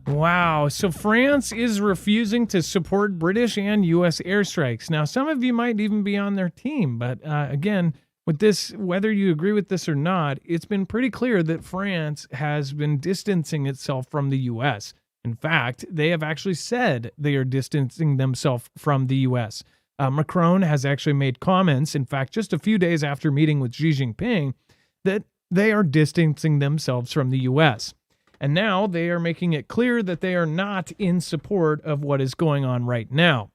Wow. So France is refusing to support British and U.S. airstrikes. Now, some of you might even be on their team, but again, with this, whether you agree with this or not, it's been pretty clear that France has been distancing itself from the U.S. In fact, they have actually said they are distancing themselves from the U.S. Macron has actually made comments, in fact, just a few days after meeting with Xi Jinping, that they are distancing themselves from the U.S. And now they are making it clear that they are not in support of what is going on right now.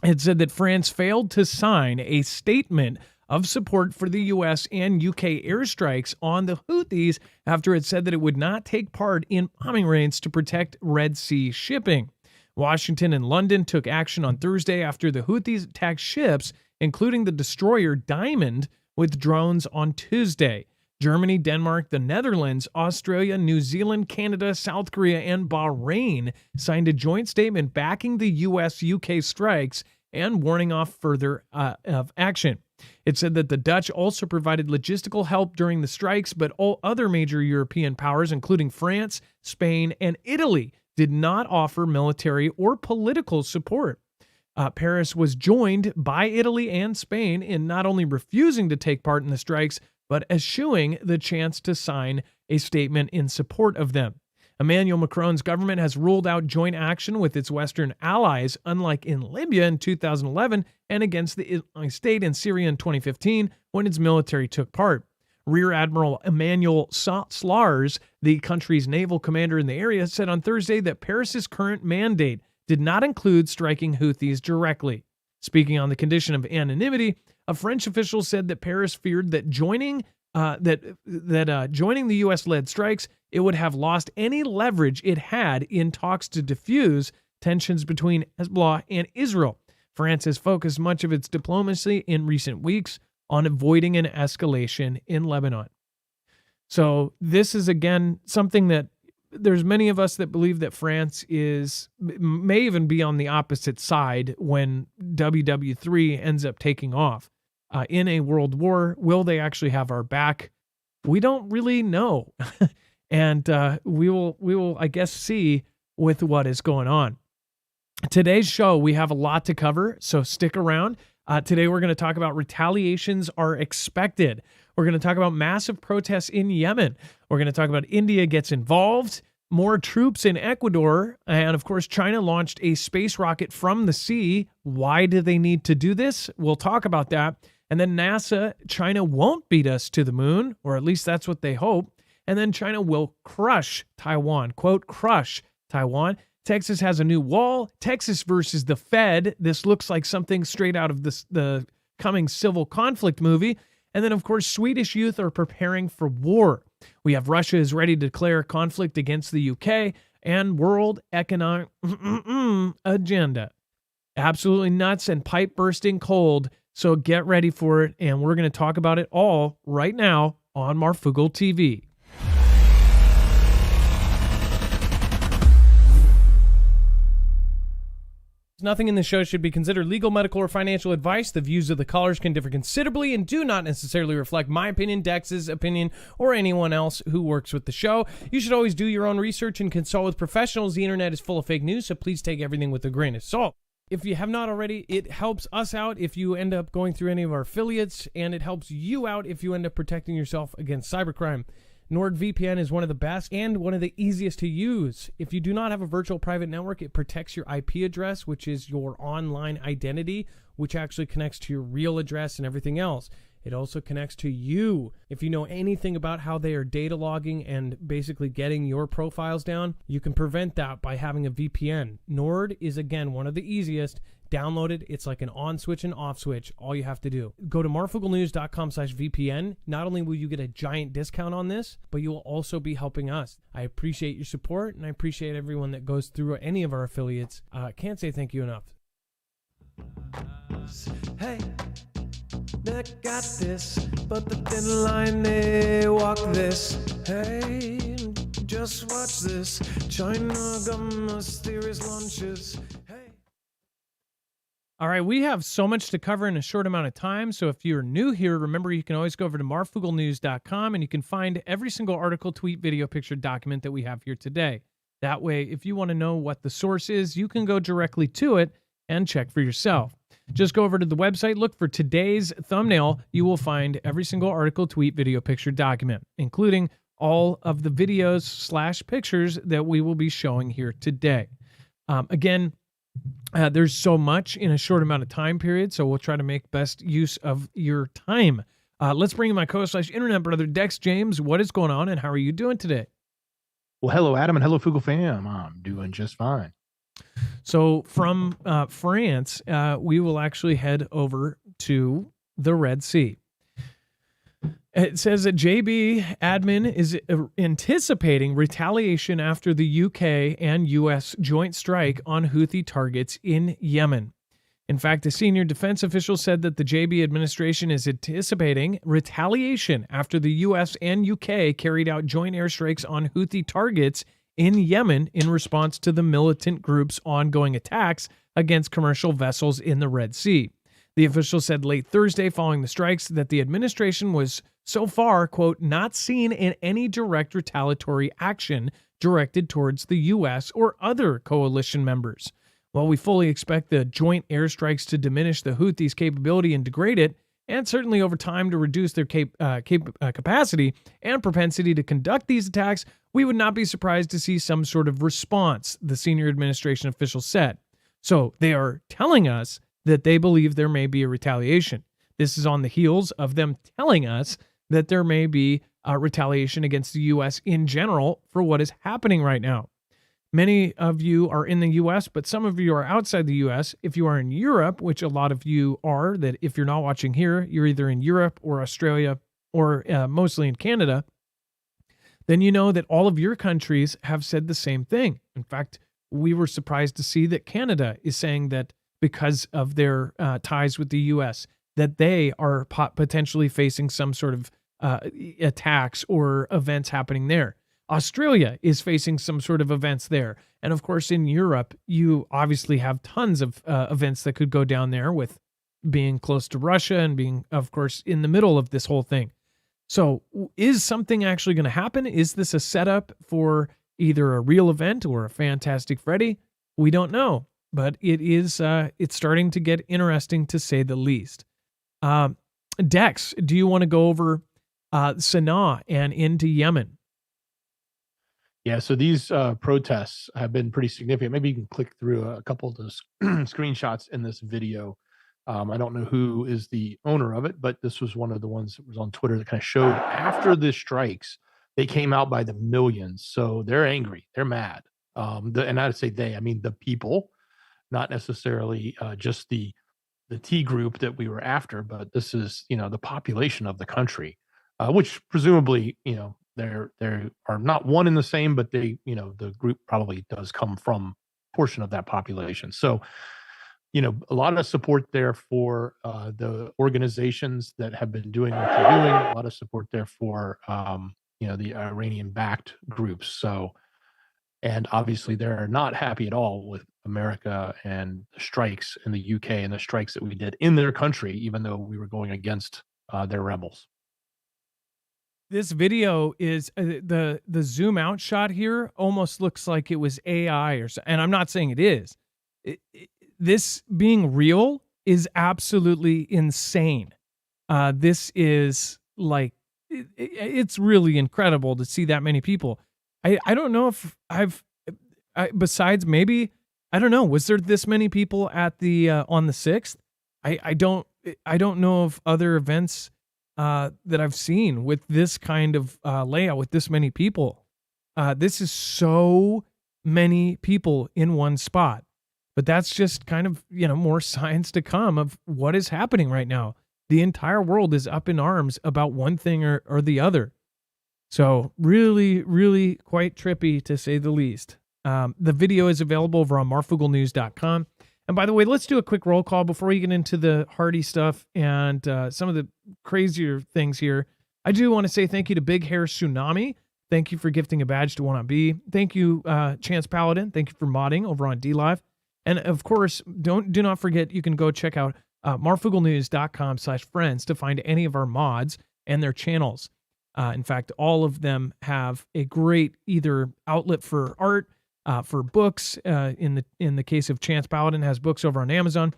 It said that France failed to sign a statement of support for the U.S. and UK airstrikes on the Houthis after it said that it would not take part in bombing raids to protect Red Sea shipping. Washington and London took action on Thursday after the Houthis attacked ships, including the destroyer Diamond, with drones on Tuesday. Germany, Denmark, the Netherlands, Australia, New Zealand, Canada, South Korea, and Bahrain signed a joint statement backing the U.S.-UK strikes and warning off further action. It said that the Dutch also provided logistical help during the strikes, but all other major European powers, including France, Spain, and Italy, did not offer military or political support. Paris was joined by Italy and Spain in not only refusing to take part in the strikes, but eschewing the chance to sign a statement in support of them. Emmanuel Macron's government has ruled out joint action with its Western allies, unlike in Libya in 2011 and against the Islamic State in Syria in 2015 when its military took part. Rear Admiral Emmanuel Slars, the country's naval commander in the area, said on Thursday that Paris's current mandate did not include striking Houthis directly. Speaking on the condition of anonymity, a French official said that Paris feared that joining the U.S.-led strikes, it would have lost any leverage it had in talks to defuse tensions between Hezbollah and Israel. France has focused much of its diplomacy in recent weeks on avoiding an escalation in Lebanon. So this is, again, something that there's many of us that believe that France may even be on the opposite side when WW3 ends up taking off. In a world war, will they actually have our back? We don't really know. And we will, I guess, see with what is going on. Today's show, we have a lot to cover, so stick around. Today, we're going to talk about retaliations are expected. We're going to talk about massive protests in Yemen. We're going to talk about India gets involved, more troops in Ecuador, and of course, China launched a space rocket from the sea. Why do they need to do this? We'll talk about that. And then NASA, China won't beat us to the moon, or at least that's what they hope. And then China will crush Taiwan, quote, crush Taiwan. Texas has a new wall. Texas versus the Fed. This looks like something straight out of the coming civil conflict movie. And then, of course, Swedish youth are preparing for war. We have Russia is ready to declare conflict against the UK and World Economic Agenda. Absolutely nuts and pipe bursting cold. So get ready for it. And we're going to talk about it all right now on Marfoogle TV. Nothing in the show should be considered legal, medical, or financial advice. The views of the callers can differ considerably and do not necessarily reflect my opinion, Dex's opinion, or anyone else who works with the show. You should always do your own research and consult with professionals. The internet is full of fake news, so please take everything with a grain of salt. If you have not already, it helps us out if you end up going through any of our affiliates, and it helps you out if you end up protecting yourself against cybercrime. NordVPN is one of the best and one of the easiest to use. If you do not have a virtual private network, it protects your IP address, which is your online identity, which actually connects to your real address and everything else. It also connects to you. If you know anything about how they are data logging and basically getting your profiles down, you can prevent that by having a VPN. Nord is, again, one of the easiest. Download it. It's like an on switch and off switch. All you have to do. Go to marfugglenews.com/VPN. Not only will you get a giant discount on this, but you will also be helping us. I appreciate your support, and I appreciate everyone that goes through any of our affiliates. Can't say thank you enough. Hey, they got this, but the thin line they walk this. Hey, just watch this. China got mysterious launches. Hey. All right, we have so much to cover in a short amount of time. So if you're new here, remember you can always go over to marfugglenews.com and you can find every single article, tweet, video, picture, document that we have here today. That way, if you want to know what the source is, you can go directly to it and check for yourself. Just go over to the website, look for today's thumbnail. You will find every single article, tweet, video, picture, document, including all of the videos / pictures that we will be showing here today. Again, there's so much in a short amount of time period, so we'll try to make best use of your time. Let's bring in my co-host / internet brother, Dex James. What is going on, and how are you doing today? Well, hello, Adam, and hello, Fugel fam. I'm doing just fine. So from France, we will actually head over to the Red Sea. It says that JB admin is anticipating retaliation after the UK and US joint strike on Houthi targets in Yemen. In fact, a senior defense official said that the JB administration is anticipating retaliation after the US and UK carried out joint airstrikes on Houthi targets in Yemen in response to the militant group's ongoing attacks against commercial vessels in the Red Sea. The official said late Thursday following the strikes that the administration was so far, quote, not seen in any direct retaliatory action directed towards the U.S. or other coalition members. While we fully expect the joint airstrikes to diminish the Houthis' capability and degrade it, and certainly over time to reduce their capacity and propensity to conduct these attacks, we would not be surprised to see some sort of response, the senior administration official said. So they are telling us that they believe there may be a retaliation. This is on the heels of them telling us that there may be a retaliation against the U.S. in general for what is happening right now. Many of you are in the U.S., but some of you are outside the U.S. If you are in Europe, which a lot of you are, that if you're not watching here, you're either in Europe or Australia or mostly in Canada, then you know that all of your countries have said the same thing. In fact, we were surprised to see that Canada is saying that because of their ties with the U.S., that they are potentially facing some sort of attacks or events happening there. Australia is facing some sort of events there. And of course, in Europe, you obviously have tons of events that could go down there with being close to Russia and being, of course, in the middle of this whole thing. So is something actually going to happen? Is this a setup for either a real event or a Fantastic Freddy? We don't know, but it is it's starting to get interesting to say the least. Dex, do you want to go over Sana'a and into Yemen? Yeah, so these protests have been pretty significant. Maybe you can click through a couple of those screenshots in this video. I don't know who is the owner of it, but this was one of the ones that was on Twitter that kind of showed after the strikes, they came out by the millions. So they're angry, they're mad. And I'd say they, I mean the people, not necessarily just the T group that we were after, but this is, the population of the country, which presumably, they are not one and the same, but they, the group probably does come from a portion of that population. So, a lot of support there for the organizations that have been doing what they're doing, a lot of support there for, the Iranian-backed groups. So, and obviously they're not happy at all with America and the strikes in the UK and the strikes that we did in their country, even though we were going against their rebels. This video is the zoom out shot here almost looks like it was AI or so, and I'm not saying it is. This being real is absolutely insane. This is like it's really incredible to see that many people. I don't know if besides maybe I don't know, was there this many people at the on the 6th? I don't know of other events that I've seen with this kind of layout with this many people. This is so many people in one spot. But that's just kind of, more science to come of what is happening right now. The entire world is up in arms about one thing or the other. So really, really quite trippy to say the least. The video is available over on marfooglenews.com. And by the way, let's do a quick roll call before we get into the hardy stuff and some of the crazier things here. I do want to say thank you to Big Hair Tsunami. Thank you for gifting a badge to 1on-B. Thank you, Chance Paladin. Thank you for modding over on DLive. And of course, do not forget, you can go check out marfooglenews.com/friends to find any of our mods and their channels. In fact, all of them have a great either outlet for art, for books. In the case of Chance Paladin, has books over on Amazon.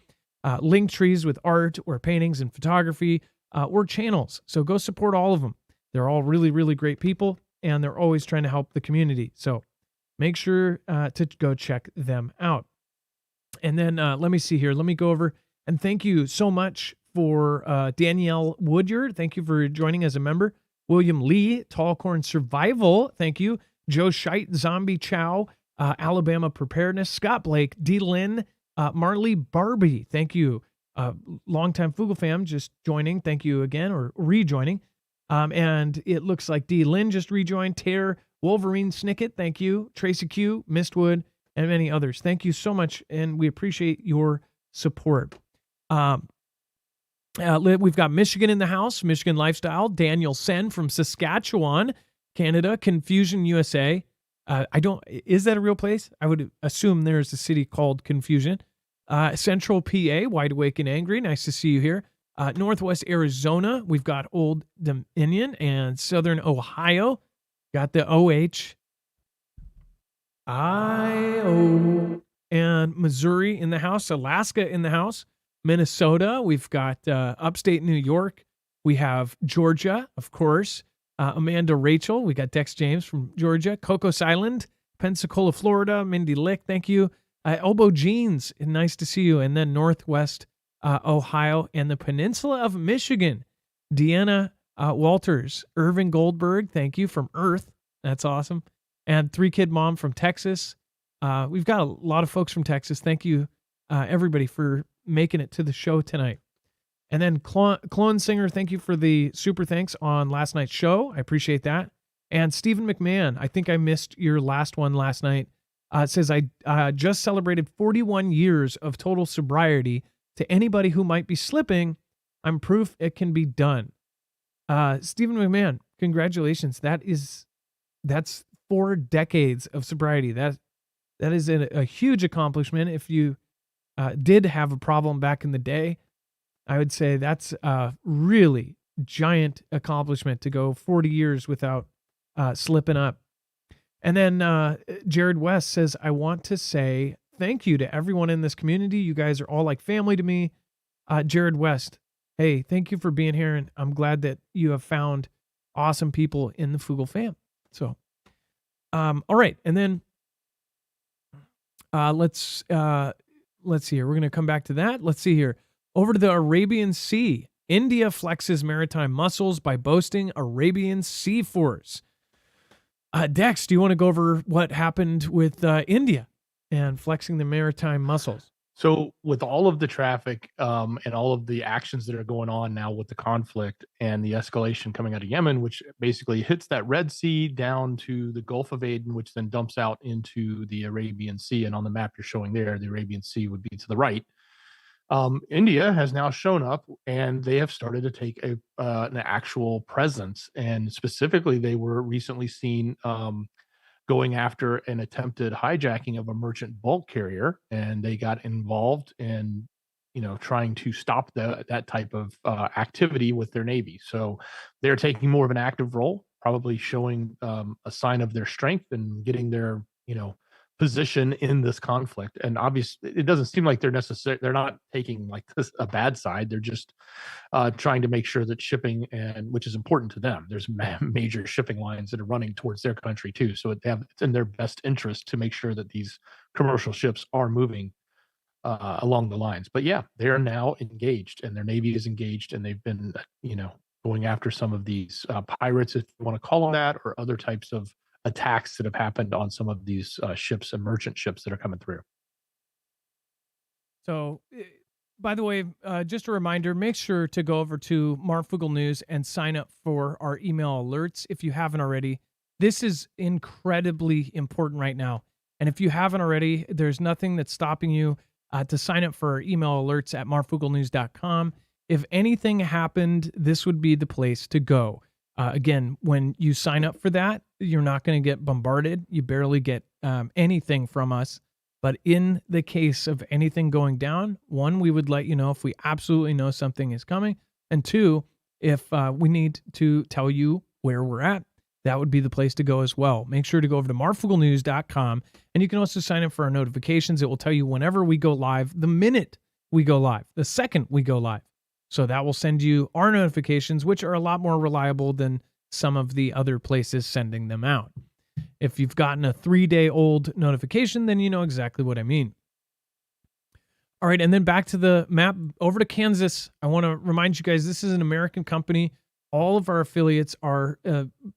Link trees with art or paintings and photography, or channels. So go support all of them. They're all really, really great people, and they're always trying to help the community. So make sure to go check them out. And then let me see here. Let me go over and thank you so much for Danielle Woodyard. Thank you for joining as a member. William Lee, Tallcorn Survival. Thank you. Joe Scheidt, Zombie Chow, Alabama Preparedness, Scott Blake, D. Lynn, Marley Barbie. Thank you. Longtime Foogle fam just joining. Thank you again, or rejoining. And it looks like D. Lynn just rejoined. Tear, Wolverine Snicket. Thank you. Tracy Q, Mistwood, and many others. Thank you so much, and we appreciate your support. We've got Michigan in the house, Michigan Lifestyle, Daniel Sen from Saskatchewan, Canada, Confusion USA. Is that a real place? I would assume there's a city called Confusion. Central PA, Wide Awake and Angry. Nice to see you here. Northwest Arizona, we've got Old Dominion, and Southern Ohio. Got the OHIO and Missouri in the house, Alaska in the house, Minnesota. We've got upstate New York. We have Georgia, of course. Amanda Rachel. We got Dex James from Georgia. Cocos Island, Pensacola, Florida. Mindy Lick, thank you. Elbow Jeans, nice to see you. And then Northwest Ohio and the Peninsula of Michigan. Deanna Walters, Irving Goldberg, thank you, from Earth. That's awesome. And 3-kid mom from Texas. We've got a lot of folks from Texas. Thank you, everybody, for making it to the show tonight. And then Clone Singer, thank you for the super thanks on last night's show. I appreciate that. And Stephen McMahon, I think I missed your last one last night. It says, I just celebrated 41 years of total sobriety. To anybody who might be slipping, I'm proof it can be done. Stephen McMahon, congratulations. That's 4 decades of sobriety. That is a huge accomplishment. If you did have a problem back in the day, I would say that's a really giant accomplishment to go 40 years without slipping up. And then Jared West says, I want to say thank you to everyone in this community. You guys are all like family to me. Jared West, hey, thank you for being here. And I'm glad that you have found awesome people in the Foogle fam. So, all right. And then let's see here. We're going to come back to that. Let's see here. Over to the Arabian Sea. India flexes maritime muscles by boasting Arabian Sea Force. Dex, do you want to go over what happened with India and flexing the maritime muscles? So with all of the traffic and all of the actions that are going on now with the conflict and the escalation coming out of Yemen, which basically hits that Red Sea down to the Gulf of Aden, which then dumps out into the Arabian Sea. And on the map you're showing there, the Arabian Sea would be to the right. India has now shown up, and they have started to take an actual presence. And specifically, they were recently seen going after an attempted hijacking of a merchant bulk carrier, and they got involved in, trying to stop that type of activity with their navy. So they're taking more of an active role, probably showing a sign of their strength and getting their, position in this conflict. And obviously it doesn't seem like they're not taking like this a bad side. They're just trying to make sure that shipping, and which is important to them, there's major shipping lines that are running towards their country too, so it's in their best interest to make sure that these commercial ships are moving along the lines. But yeah, they are now engaged, and their navy is engaged, and they've been going after some of these pirates, if you want to call them that, or other types of attacks that have happened on some of these ships and merchant ships that are coming through. So, by the way, just a reminder, make sure to go over to Marfoogle News and sign up for our email alerts if you haven't already. This is incredibly important right now. And if you haven't already, there's nothing that's stopping you to sign up for our email alerts at marfooglenews.com. If anything happened, this would be the place to go. Again, when you sign up for that, you're not going to get bombarded. You barely get anything from us. But in the case of anything going down, 1, we would let you know if we absolutely know something is coming. And 2, if we need to tell you where we're at, that would be the place to go as well. Make sure to go over to marfooglenews.com, and you can also sign up for our notifications. It will tell you whenever we go live, the minute we go live, the second we go live. So that will send you our notifications, which are a lot more reliable than some of the other places sending them out. If you've gotten a 3-day-old notification, then you know exactly what I mean. All right, and then back to the map, over to Kansas. I want to remind you guys, this is an American company. All of our affiliates are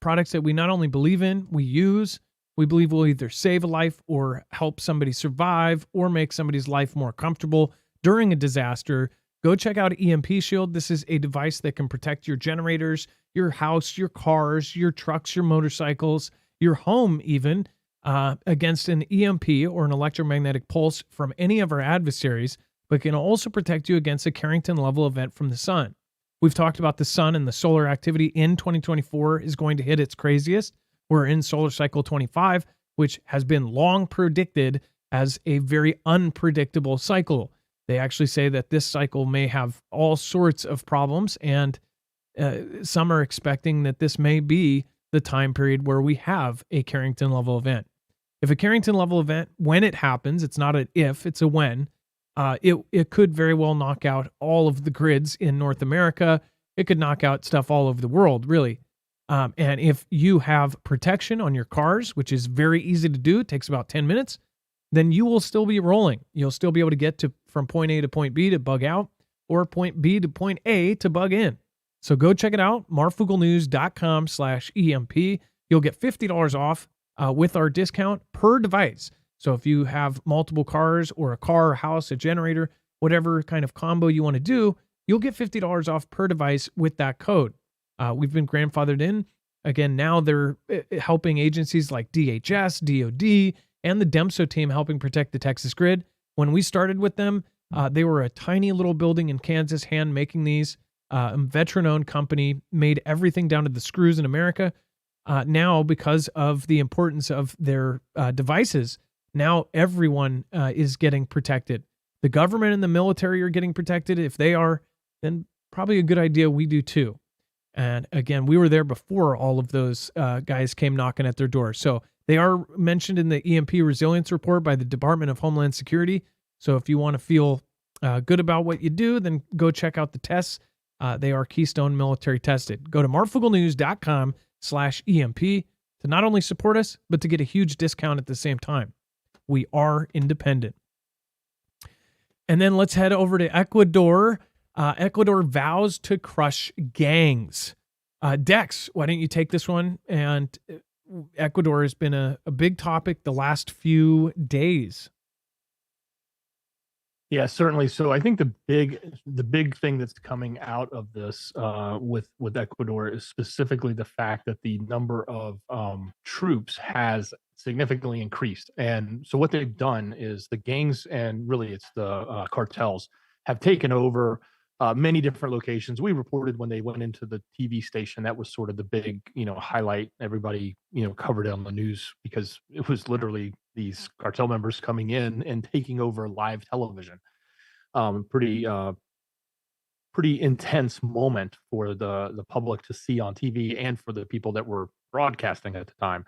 products that we not only believe in, we use. We believe will either save a life or help somebody survive or make somebody's life more comfortable during a disaster. Go check out EMP Shield. This is a device that can protect your generators, your house, your cars, your trucks, your motorcycles, your home even, against an EMP or an electromagnetic pulse from any of our adversaries, but can also protect you against a Carrington level event from the sun. We've talked about the sun and the solar activity in 2024 is going to hit its craziest. We're in solar cycle 25, which has been long predicted as a very unpredictable cycle. They actually say that this cycle may have all sorts of problems, and some are expecting that this may be the time period where we have a Carrington level event. If a Carrington level event, when it happens, it's not an if, it's a when, it could very well knock out all of the grids in North America. It could knock out stuff all over the world, really. And if you have protection on your cars, which is very easy to do, it takes about 10 minutes, then you will still be rolling. You'll still be able to get to from point A to point B to bug out, or point B to point A to bug in. So go check it out, marfooglenews.com/EMP. You'll get $50 off with our discount per device. So if you have multiple cars or a car, a house, a generator, whatever kind of combo you want to do, you'll get $50 off per device with that code. We've been grandfathered in. Again, now they're helping agencies like DHS, DOD, and the DEMSO team helping protect the Texas grid. When we started with them, they were a tiny little building in Kansas, hand making these. A veteran-owned company, made everything down to the screws in America. Now, because of the importance of their devices, now everyone is getting protected. The government and the military are getting protected. If they are, then probably a good idea we do too. And again, we were there before all of those guys came knocking at their door. So they are mentioned in the EMP resilience report by the Department of Homeland Security. So if you want to feel good about what you do, then go check out the tests. They are Keystone military tested. Go to marfooglenews.com/EMP to not only support us, but to get a huge discount at the same time. We are independent. And then let's head over to Ecuador. Ecuador vows to crush gangs. Dex, why don't you take this one? And Ecuador has been a big topic the last few days. Yeah, certainly. So I think the big thing that's coming out of this with Ecuador is specifically the fact that the number of troops has significantly increased. And so what they've done is the gangs, and really it's the cartels, have taken over many different locations. We reported when they went into the TV station, that was sort of the big, highlight. Everybody, covered it on the news because it was literally these cartel members coming in and taking over live television. Pretty intense moment for the public to see on TV and for the people that were broadcasting at the time.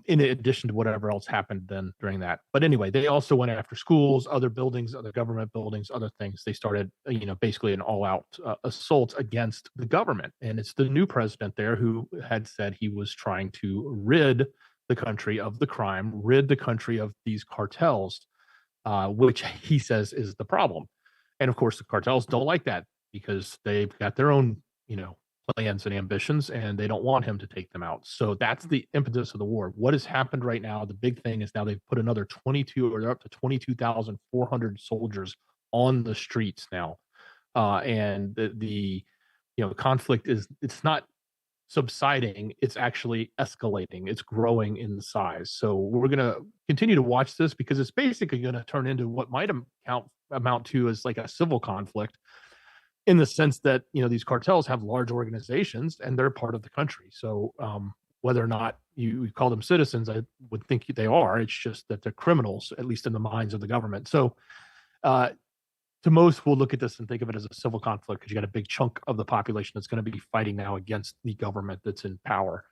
In addition to whatever else happened then during that. But anyway, they also went after schools, other buildings, other government buildings, other things. They started, basically an all-out assault against the government. And it's the new president there who had said he was trying to rid the country of the crime, rid the country of these cartels, which he says is the problem. And of course, the cartels don't like that because they've got their own, plans and ambitions, and they don't want him to take them out. So that's the impetus of the war. What has happened right now, the big thing is now they've put another 22, or they're up to 22,400 soldiers on the streets now. And the conflict it's not subsiding, it's actually escalating, it's growing in size. So we're going to continue to watch this because it's basically going to turn into what might amount to as like a civil conflict, in the sense that these cartels have large organizations and they're part of the country. So whether or not you call them citizens, I would think they are. It's just that they're criminals, at least in the minds of the government. So to most, we'll look at this and think of it as a civil conflict because you got a big chunk of the population that's going to be fighting now against the government that's in power.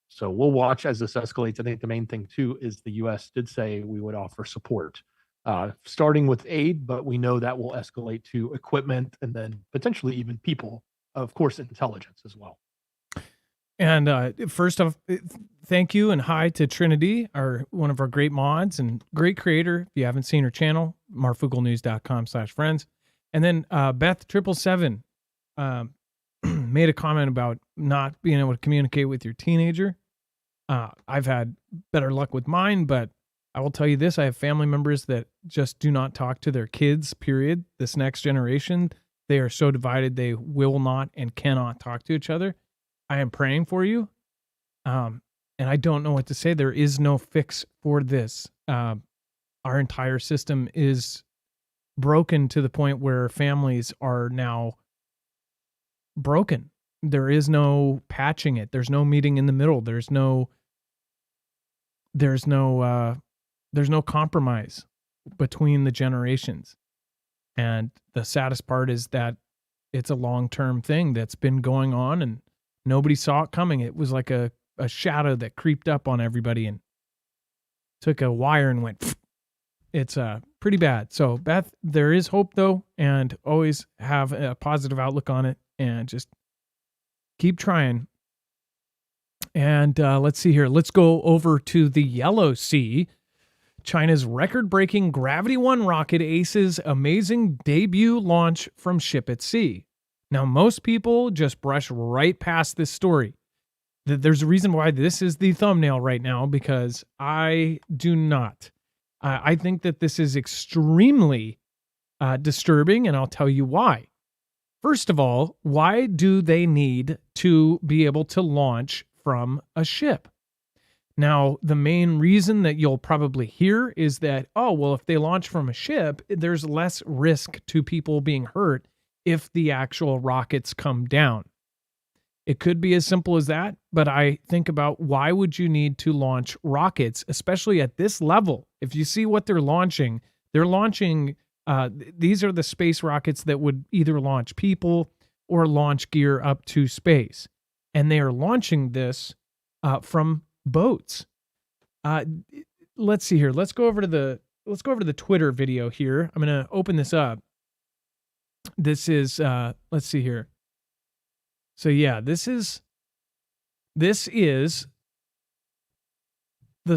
So we'll watch as this escalates. I think the main thing too is the U.S. did say we would offer support, starting with aid, but we know that will escalate to equipment and then potentially even people, of course, intelligence as well. And first off, thank you and hi to Trinity, one of our great mods and great creator. If you haven't seen her channel, marfooglenews.com/friends. And then Beth777 made a comment about not being able to communicate with your teenager. I've had better luck with mine, but I will tell you this. I have family members that just do not talk to their kids, period. This next generation, they are so divided they will not and cannot talk to each other. I am praying for you. And I don't know what to say. There is no fix for this. Our entire system is broken to the point where families are now broken. There is no patching it. There's no meeting in the middle. There's no compromise between the generations. And the saddest part is that it's a long-term thing that's been going on and nobody saw it coming. It was like a shadow that creeped up on everybody and took a wire and went, pfft. It's pretty bad. So Beth, there is hope though, and always have a positive outlook on it and just keep trying. And let's see here. Let's go over to the Yellow Sea. China's record-breaking Gravity 1 rocket aces amazing debut launch from ship at sea. Now, most people just brush right past this story. There's a reason why this is the thumbnail right now, because I do not. I think that this is extremely disturbing, and I'll tell you why. First of all, why do they need to be able to launch from a ship? Now, the main reason that you'll probably hear is that, oh, well, if they launch from a ship, there's less risk to people being hurt if the actual rockets come down. It could be as simple as that, but I think about why would you need to launch rockets, especially at this level? If you see what they're launching, these are the space rockets that would either launch people or launch gear up to space. And they are launching this from boats. Let's see here. Let's go over to the Twitter video here. I'm going to open this up. This is let's see here. So yeah, this is the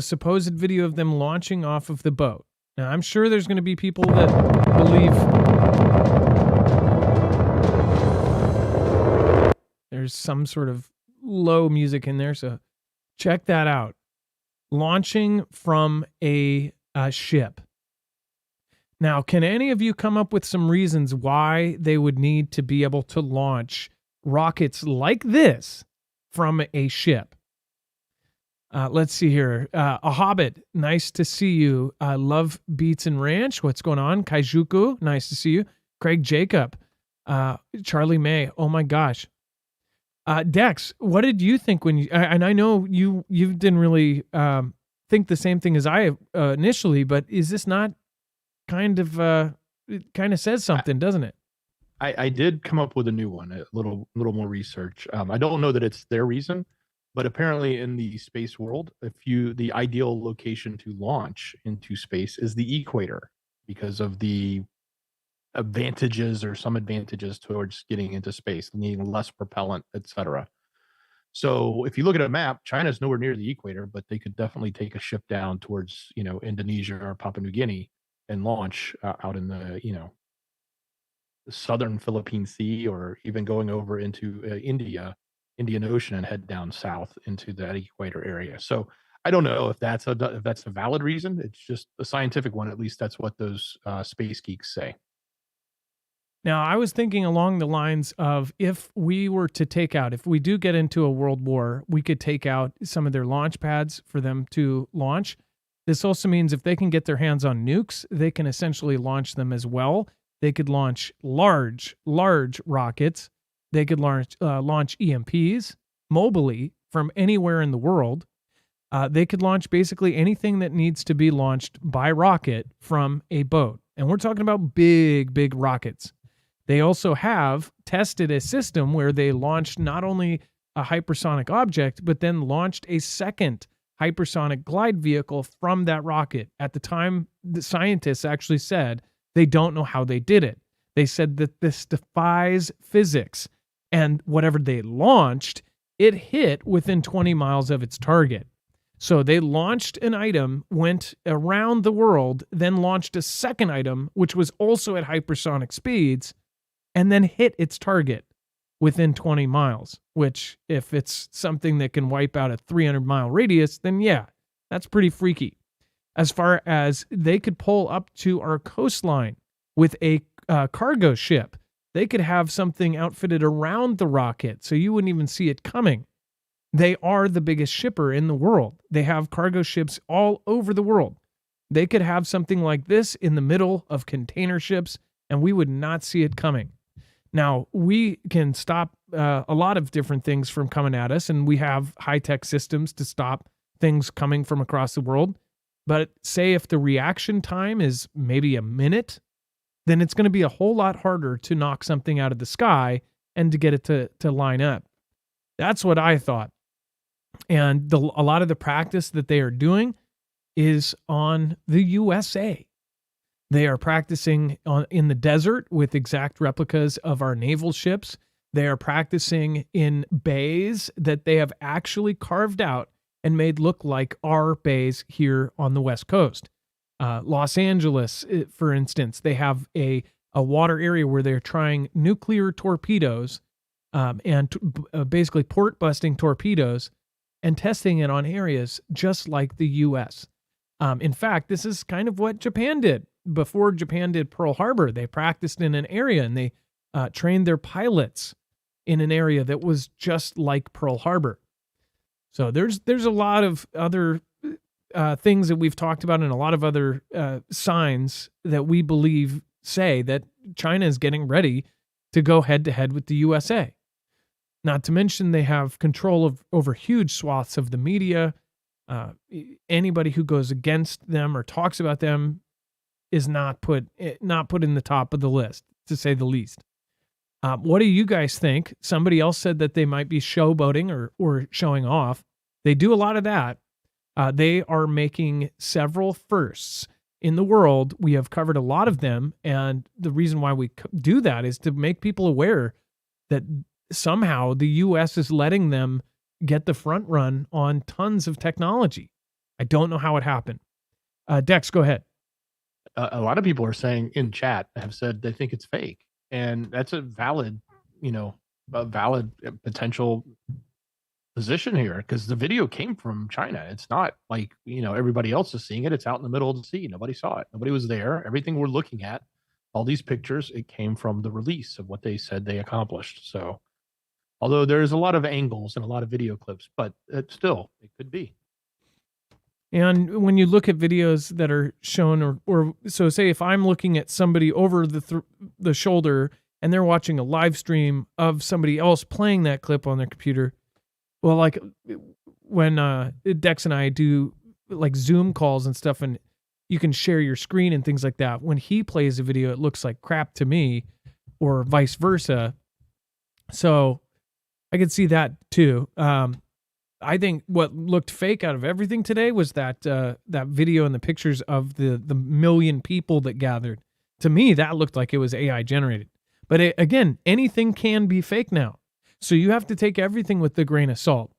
supposed video of them launching off of the boat. Now, I'm sure there's going to be people that believe there's some sort of low music in there, so check that out. Launching from a ship. Now, can any of you come up with some reasons why they would need to be able to launch rockets like this from a ship? Let's see here. A Hobbit, nice to see you. Love Beats and Ranch, what's going on? Kaijuku, nice to see you. Craig Jacob, Charlie May, oh my gosh. Dex, what did you think when you, and I know you didn't really think the same thing as I initially, but is this not it kind of says something, doesn't it? I did come up with a new one, a little more research. I don't know that it's their reason, but apparently in the space world, the ideal location to launch into space is the equator because of the advantages or some advantages towards getting into space, needing less propellant, etc. So if you look at a map, China's nowhere near the equator, but they could definitely take a ship down towards, Indonesia or Papua New Guinea and launch out in the, the southern Philippine Sea, or even going over into Indian Ocean and head down south into that equator area. So I don't know if that's a valid reason. It's just a scientific one. At least that's what those space geeks say. Now, I was thinking along the lines of if we do get into a world war, we could take out some of their launch pads for them to launch. This also means if they can get their hands on nukes, they can essentially launch them as well. They could launch large rockets. They could launch EMPs mobily from anywhere in the world. They could launch basically anything that needs to be launched by rocket from a boat. And we're talking about big rockets. They also have tested a system where they launched not only a hypersonic object, but then launched a second hypersonic glide vehicle from that rocket. At the time, the scientists actually said they don't know how they did it. They said that this defies physics, and whatever they launched, it hit within 20 miles of its target. So they launched an item, went around the world, then launched a second item, which was also at hypersonic speeds, and then hit its target within 20 miles, which if it's something that can wipe out a 300-mile radius, then yeah, that's pretty freaky. As far as they could pull up to our coastline with a cargo ship, they could have something outfitted around the rocket so you wouldn't even see it coming. They are the biggest shipper in the world. They have cargo ships all over the world. They could have something like this in the middle of container ships, and we would not see it coming. Now, we can stop a lot of different things from coming at us, and we have high-tech systems to stop things coming from across the world. But say if the reaction time is maybe a minute, then it's going to be a whole lot harder to knock something out of the sky and to get it to line up. That's what I thought. And a lot of the practice that they are doing is on the USA. They are practicing in the desert with exact replicas of our naval ships. They are practicing in bays that they have actually carved out and made look like our bays here on the West Coast. Los Angeles, for instance, they have a water area where they're trying nuclear torpedoes and basically port-busting torpedoes and testing it on areas just like the U.S. In fact, this is kind of what Japan did. Before Japan did Pearl Harbor, they practiced in an area and they trained their pilots in an area that was just like Pearl Harbor. So there's a lot of other things that we've talked about and a lot of other signs that we believe say that China is getting ready to go head-to-head with the USA. Not to mention they have control over huge swaths of the media. Anybody who goes against them or talks about them is not put in the top of the list, to say the least. What do you guys think? Somebody else said that they might be showboating or showing off. They do a lot of that. They are making several firsts in the world. We have covered a lot of them, and the reason why we do that is to make people aware that somehow the U.S. is letting them get the front run on tons of technology. I don't know how it happened. Dex, go ahead. A lot of people are saying in chat have said they think it's fake, and that's a valid potential position here, because the video came from China. It's not like everybody else is seeing it. It's out in the middle of the sea. Nobody saw it. Nobody was there. Everything we're looking at, all these pictures, it came from the release of what they said they accomplished. So, although there's a lot of angles and a lot of video clips, but it could be. And when you look at videos that are shown, or so say if I'm looking at somebody over the shoulder and they're watching a live stream of somebody else playing that clip on their computer, well, like when Dex and I do like Zoom calls and stuff, and you can share your screen and things like that. When he plays a video, it looks like crap to me, or vice versa. So I could see that too. I think what looked fake out of everything today was that video and the pictures of the million people that gathered. To me, that looked like it was AI generated. But again, anything can be fake now. So you have to take everything with a grain of salt.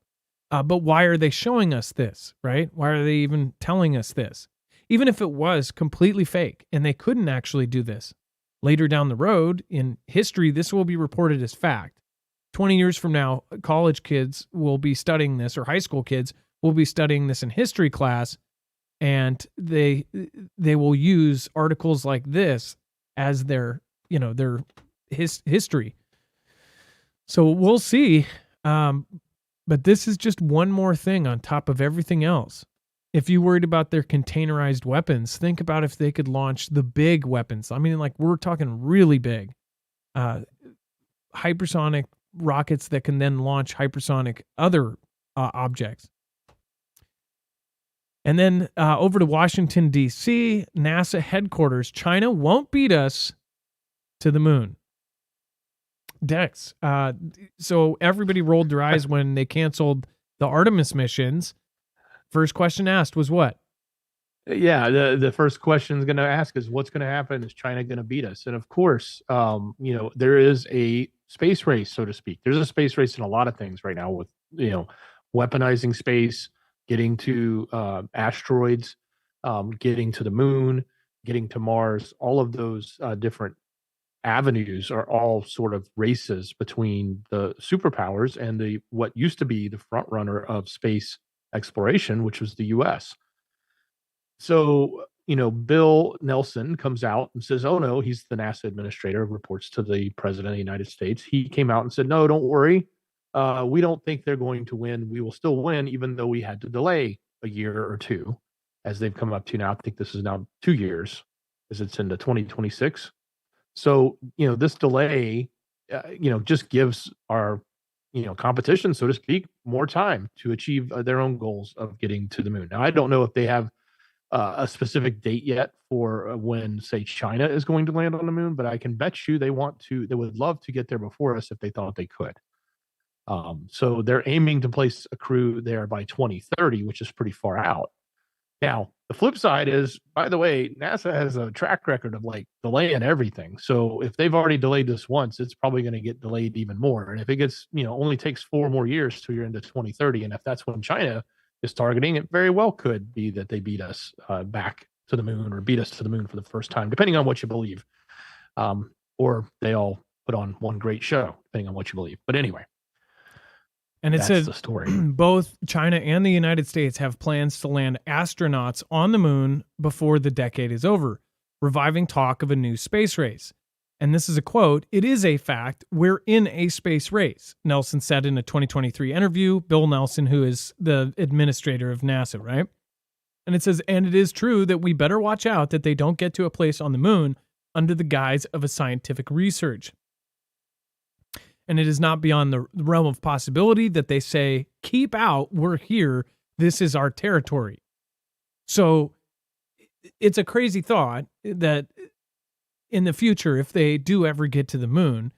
But why are they showing us this, right? Why are they even telling us this? Even if it was completely fake and they couldn't actually do this, later down the road in history, this will be reported as fact. 20 years from now, college kids will be studying this, or high school kids will be studying this in history class, and they will use articles like this as their history. So we'll see. But this is just one more thing on top of everything else. If you worried about their containerized weapons, think about if they could launch the big weapons. I mean, like we're talking really big. Hypersonic rockets that can then launch hypersonic other objects. And then over to Washington, D.C., NASA headquarters. China won't beat us to the moon. Dex. So everybody rolled their eyes when they canceled the Artemis missions. First question asked was what? Yeah, the first question is going to ask is what's going to happen? Is China going to beat us? And of course, there is a space race, so to speak. There's a space race in a lot of things right now with weaponizing space, getting to asteroids, getting to the moon, getting to Mars. All of those different avenues are all sort of races between the superpowers and the what used to be the front runner of space exploration, which was the U.S. So, Bill Nelson comes out and says, oh, no, he's the NASA administrator, reports to the president of the United States. He came out and said, no, don't worry. We don't think they're going to win. We will still win, even though we had to delay a year or two, as they've come up to now. I think this is now 2 years, as it's into 2026. So, this delay, just gives our, competition, so to speak, more time to achieve their own goals of getting to the moon. Now, I don't know if they have a specific date yet for when, say, China is going to land on the moon, but I can bet you they would love to get there before us if they thought they could. So they're aiming to place a crew there by 2030, which is pretty far out. Now, the flip side is, by the way, NASA has a track record of delaying everything. So if they've already delayed this once, it's probably going to get delayed even more. And if it gets, only takes 4 more years till you're into 2030, and if that's when China is targeting, it very well could be that they beat us back to the moon, or beat us to the moon for the first time, depending on what you believe. Or they all put on one great show, depending on what you believe. But anyway. And it says the story. Both China and the United States have plans to land astronauts on the moon before the decade is over, reviving talk of a new space race. And this is a quote, "It is a fact, we're in a space race," Nelson said in a 2023 interview. Bill Nelson, who is the administrator of NASA, right? And it says, "And it is true that we better watch out that they don't get to a place on the moon under the guise of a scientific research. And it is not beyond the realm of possibility that they say, keep out, we're here, this is our territory." So it's a crazy thought that in the future, if they do ever get to the moon,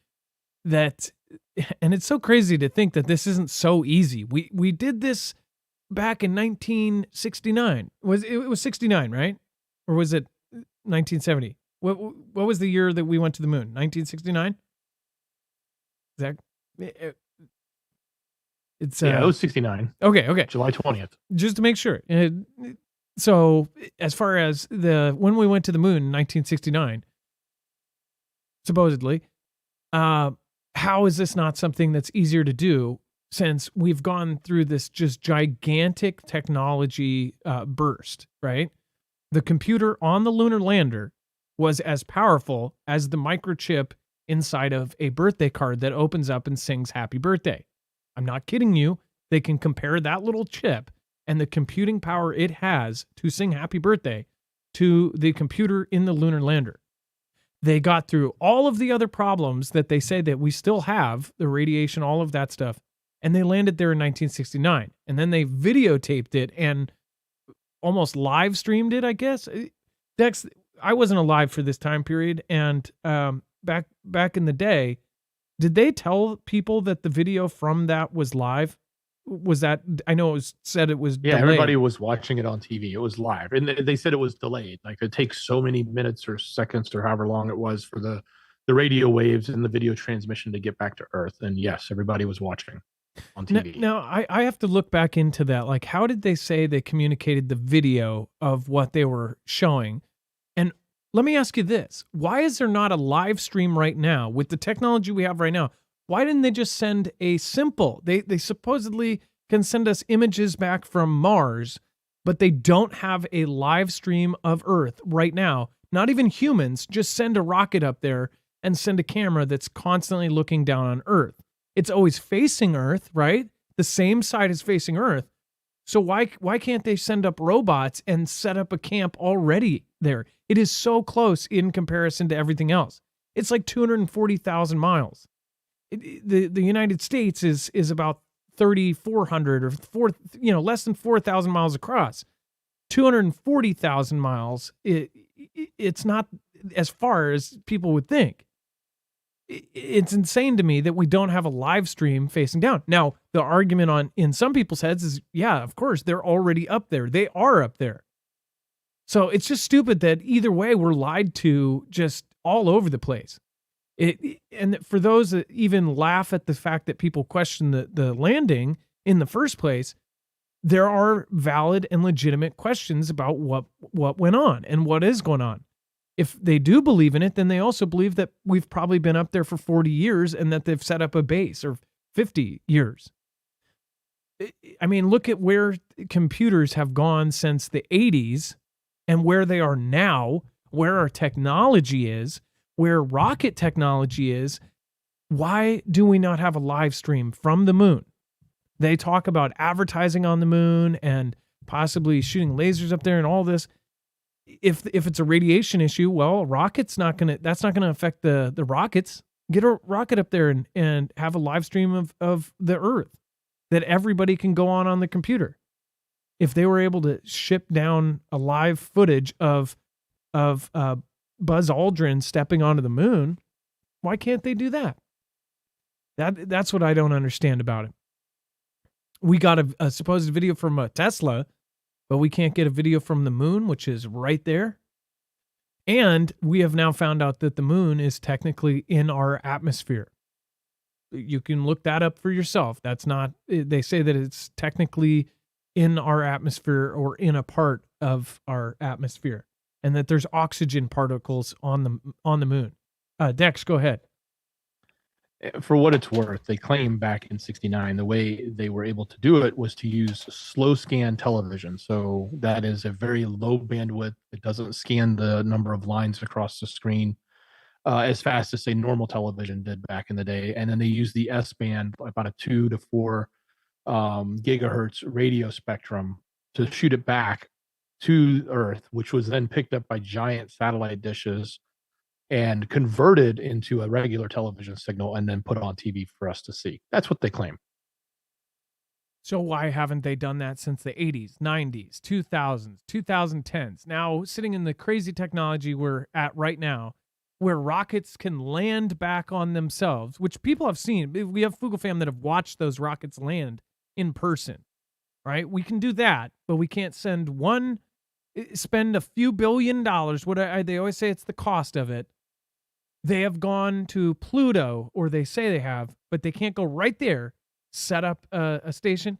and it's so crazy to think that this isn't so easy. We did this back in 1969. It was 69, right? Or was it 1970? What was the year that we went to the moon? 1969? It was 69. Okay. July 20th. Just to make sure. So as far as when we went to the moon in 1969, supposedly, how is this not something that's easier to do since we've gone through this just gigantic technology burst, right? The computer on the lunar lander was as powerful as the microchip inside of a birthday card that opens up and sings happy birthday. I'm not kidding you. They can compare that little chip and the computing power it has to sing happy birthday to the computer in the lunar lander. They got through all of the other problems that they say that we still have, the radiation, all of that stuff, and they landed there in 1969. And then they videotaped it and almost live streamed it, I guess. Dex, I wasn't alive for this time period, and back in the day, did they tell people that the video from that was live? Was that, I know it was delayed. Everybody was watching it on TV. It was live, and they said it was delayed. Like, it takes so many minutes or seconds or however long it was for the radio waves and the video transmission to get back to Earth. And yes, everybody was watching on TV. Now I have to look back into that. Like, how did they say they communicated the video of what they were showing? And let me ask you this. Why is there not a live stream right now with the technology we have right now? Why didn't they just send a simple, they supposedly can send us images back from Mars, but they don't have a live stream of Earth right now. Not even humans, just send a rocket up there and send a camera that's constantly looking down on Earth. It's always facing Earth, right? The same side is facing Earth. So why can't they send up robots and set up a camp already there? It is so close in comparison to everything else. It's like 240,000 miles. The United States is about 3,400 or less than 4,000 miles across. 240,000 miles. It's not as far as people would think. It's insane to me that we don't have a live stream facing down. Now, the argument in some people's heads is, yeah, of course, they're already up there. They are up there. So it's just stupid that either way we're lied to just all over the place. And for those that even laugh at the fact that people question the landing in the first place, there are valid and legitimate questions about what went on and what is going on. If they do believe in it, then they also believe that we've probably been up there for 40 years and that they've set up a base, or 50 years. I mean, look at where computers have gone since the 80s and where they are now, where our technology is, where rocket technology is. Why do we not have a live stream from the moon? They talk about advertising on the moon and possibly shooting lasers up there and all this. If it's a radiation issue, well, that's not gonna affect the rockets. Get a rocket up there and have a live stream of the Earth that everybody can go on the computer. If they were able to ship down a live footage of Buzz Aldrin stepping onto the moon, why can't they do that? That's what I don't understand about it. We got a supposed video from a Tesla, but we can't get a video from the moon, which is right there. And we have now found out that the moon is technically in our atmosphere. You can look that up for yourself. They say that it's technically in our atmosphere or in a part of our atmosphere, and that there's oxygen particles on the moon. Dex, go ahead. For what it's worth, they claim back in '69 the way they were able to do it was to use slow scan television. So that is a very low bandwidth. It doesn't scan the number of lines across the screen as fast as, say, normal television did back in the day. And then they use the S band, about a 2 to 4 gigahertz radio spectrum, to shoot it back to Earth, which was then picked up by giant satellite dishes and converted into a regular television signal and then put on TV for us to see. That's what they claim. So why haven't they done that since the 80s, 90s, 2000s, 2010s? Now, sitting in the crazy technology we're at right now, where rockets can land back on themselves, which people have seen. We have Foogle fam that have watched those rockets land in person, right? We can do that, but we can't spend a few $1 billion. They always say it's the cost of it. They have gone to Pluto, or they say they have, but they can't go right there, set up a station.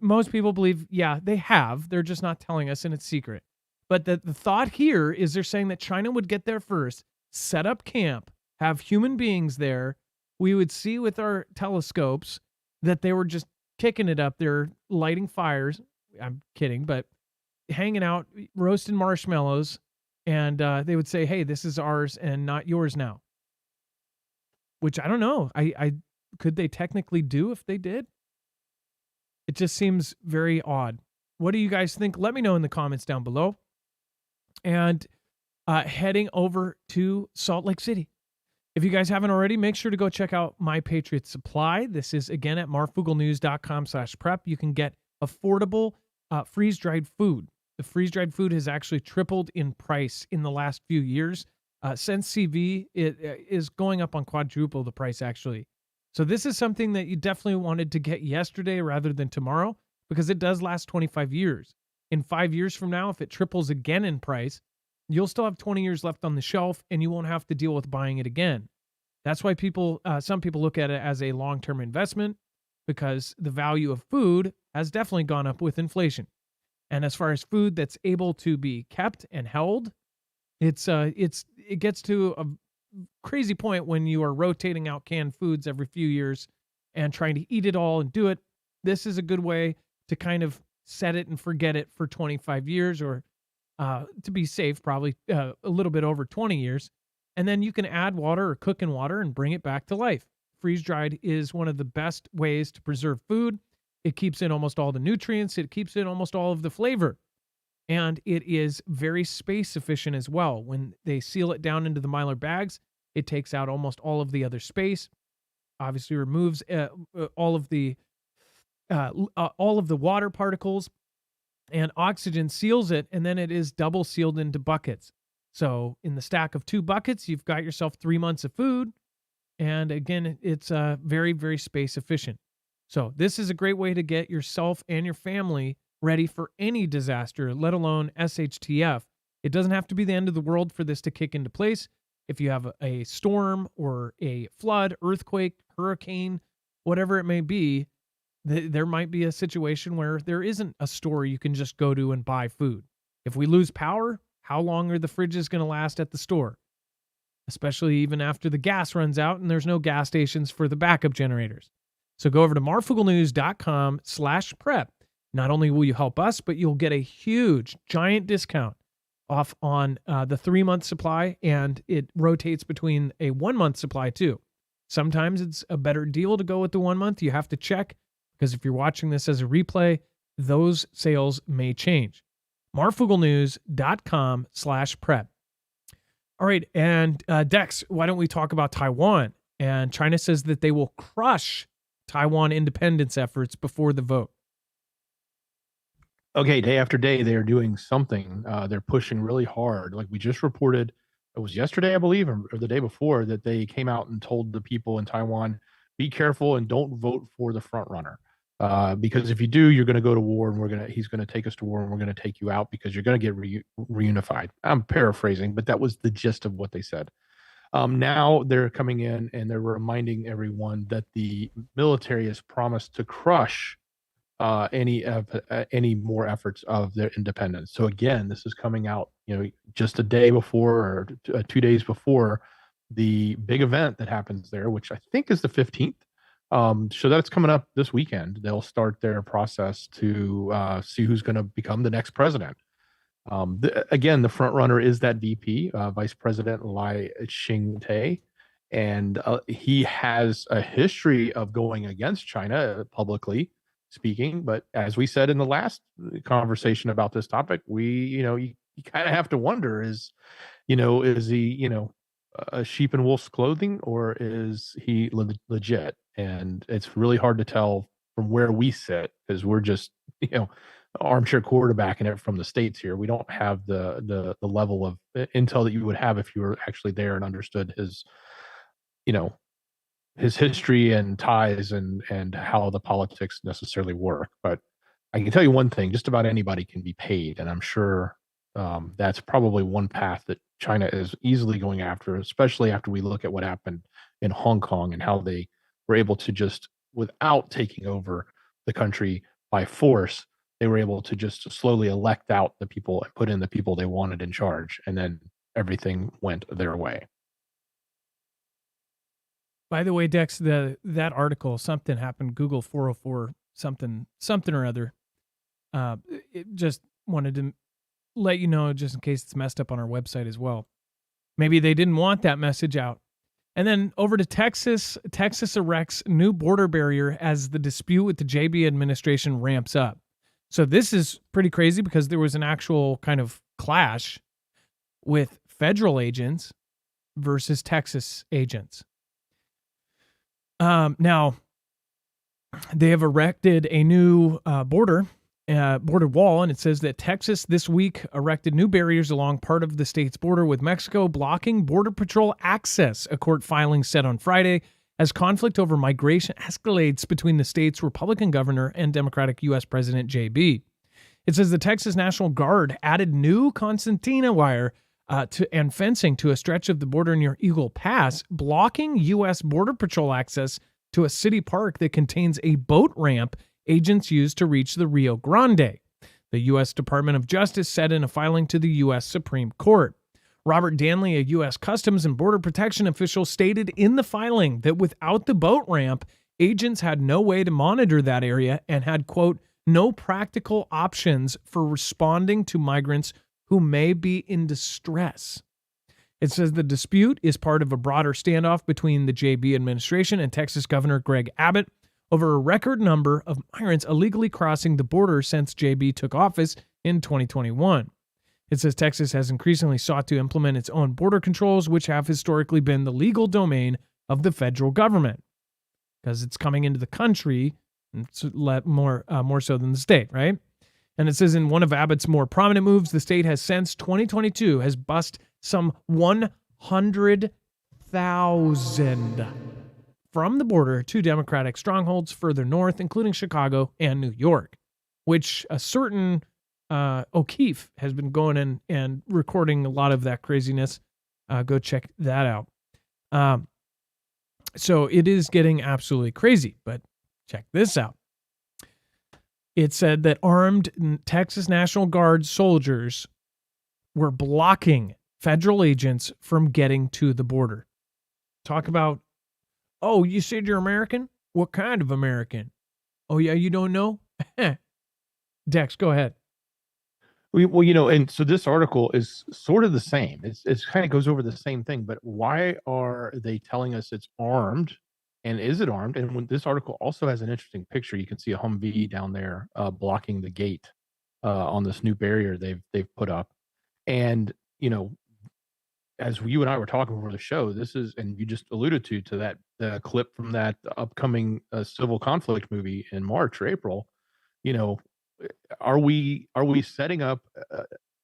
Most people believe, yeah, they have. They're just not telling us, and it's secret. But the thought here is they're saying that China would get there first, set up camp, have human beings there. We would see with our telescopes that they were just kicking it up there, lighting fires. I'm kidding, but hanging out, roasting marshmallows. And they would say, hey, this is ours and not yours now. Which I don't know. I could they technically do if they did? It just seems very odd. What do you guys think? Let me know in the comments down below. And heading over to Salt Lake City. If you guys haven't already, make sure to go check out My Patriot Supply. This is, again, at marfooglenews.com/prep. You can get affordable freeze-dried food. The freeze-dried food has actually tripled in price in the last few years. Since CV, it is going up on quadruple the price, actually. So this is something that you definitely wanted to get yesterday rather than tomorrow, because it does last 25 years. In 5 years from now, if it triples again in price, you'll still have 20 years left on the shelf, and you won't have to deal with buying it again. That's why some people look at it as a long-term investment, because the value of food has definitely gone up with inflation. And as far as food that's able to be kept and held, it gets to a crazy point when you are rotating out canned foods every few years and trying to eat it all and do it. This is a good way to kind of set it and forget it for 25 years, or to be safe, probably a little bit over 20 years. And then you can add water or cook in water and bring it back to life. Freeze-dried is one of the best ways to preserve food. It keeps in almost all the nutrients. It keeps in almost all of the flavor. And it is very space efficient as well. When they seal it down into the Mylar bags, it takes out almost all of the other space. Obviously removes all of the water particles, and oxygen seals it, and then it is double sealed into buckets. So in the stack of 2 buckets, you've got yourself 3 months of food. And again, it's very, very space efficient. So this is a great way to get yourself and your family ready for any disaster, let alone SHTF. It doesn't have to be the end of the world for this to kick into place. If you have a storm or a flood, earthquake, hurricane, whatever it may be, there might be a situation where there isn't a store you can just go to and buy food. If we lose power, how long are the fridges going to last at the store? Especially even after the gas runs out and there's no gas stations for the backup generators. So go over to marfooglenews.com/prep. Not only will you help us, but you'll get a huge, giant discount off on the 3-month supply, and it rotates between a 1-month supply too. Sometimes it's a better deal to go with the 1 month. You have to check, because if you're watching this as a replay, those sales may change. marfooglenews.com/prep. All right, and Dex, why don't we talk about Taiwan? And China says that they will crush Taiwan independence efforts before the vote. Okay, day after day, they are doing something. They're pushing really hard. Like we just reported, it was yesterday, I believe, or the day before, that they came out and told the people in Taiwan, be careful and don't vote for the front runner. Because if you do, you're going to go to war, and he's going to take us to war, and we're going to take you out because you're going to get reunified. I'm paraphrasing, but that was the gist of what they said. Now they're coming in and they're reminding everyone that the military has promised to crush any more efforts of their independence. So again, this is coming out, just a day before or 2 days before the big event that happens there, which I think is the 15th. So that's coming up this weekend. They'll start their process to see who's going to become the next president. Again, the front runner is that VP, Vice President Lai Ching-te, and he has a history of going against China publicly speaking. But as we said in the last conversation about this topic, you kind of have to wonder: is he a sheep in wolf's clothing, or is he legit? And it's really hard to tell from where we sit, because we're just armchair quarterbacking it from the States here. We don't have the level of intel that you would have if you were actually there and understood his history and ties and how the politics necessarily work. But I can tell you one thing: just about anybody can be paid, and I'm sure that's probably one path that China is easily going after, especially after we look at what happened in Hong Kong and how they were able to just, without taking over the country by force, they were able to just slowly elect out the people and put in the people they wanted in charge, and then everything went their way. By the way, Dex, that article, something happened, Google 404, something or other. It just wanted to let you know, just in case it's messed up on our website as well. Maybe they didn't want that message out. And then over to Texas. Texas erects new border barrier as the dispute with the JB administration ramps up. So this is pretty crazy, because there was an actual kind of clash with federal agents versus Texas agents. Now, they have erected a new border wall, and it says that Texas this week erected new barriers along part of the state's border with Mexico, blocking Border Patrol access, a court filing said on Friday, as conflict over migration escalates between the state's Republican governor and Democratic U.S. President JB. It says the Texas National Guard added new concertina wire and fencing to a stretch of the border near Eagle Pass, blocking U.S. Border Patrol access to a city park that contains a boat ramp agents use to reach the Rio Grande, the U.S. Department of Justice said in a filing to the U.S. Supreme Court. Robert Danley, a U.S. Customs and Border Protection official, stated in the filing that without the boat ramp, agents had no way to monitor that area and had, quote, no practical options for responding to migrants who may be in distress. It says the dispute is part of a broader standoff between the JB administration and Texas Governor Greg Abbott over a record number of migrants illegally crossing the border since JB took office in 2021. It says Texas has increasingly sought to implement its own border controls, which have historically been the legal domain of the federal government, because it's coming into the country, and it's more so than the state, right? And it says in one of Abbott's more prominent moves, the state has since 2022 has bussed some 100 100,000 from the border to Democratic strongholds further north, including Chicago and New York, which a certain O'Keefe has been going in and recording a lot of that craziness. Go check that out. So it is getting absolutely crazy, but check this out. It said that armed Texas National Guard soldiers were blocking federal agents from getting to the border. Talk about, oh, you said you're American? What kind of American? Oh, yeah, you don't know? Dex, go ahead. Well, and so this article is sort of the same. It's kind of goes over the same thing, but why are they telling us it's armed? And is it armed? And when this article also has an interesting picture, you can see a Humvee down there blocking the gate on this new barrier they've put up. And as you and I were talking before the show, this is, and you just alluded to that the clip from that upcoming civil conflict movie in March or April. You know, are we setting up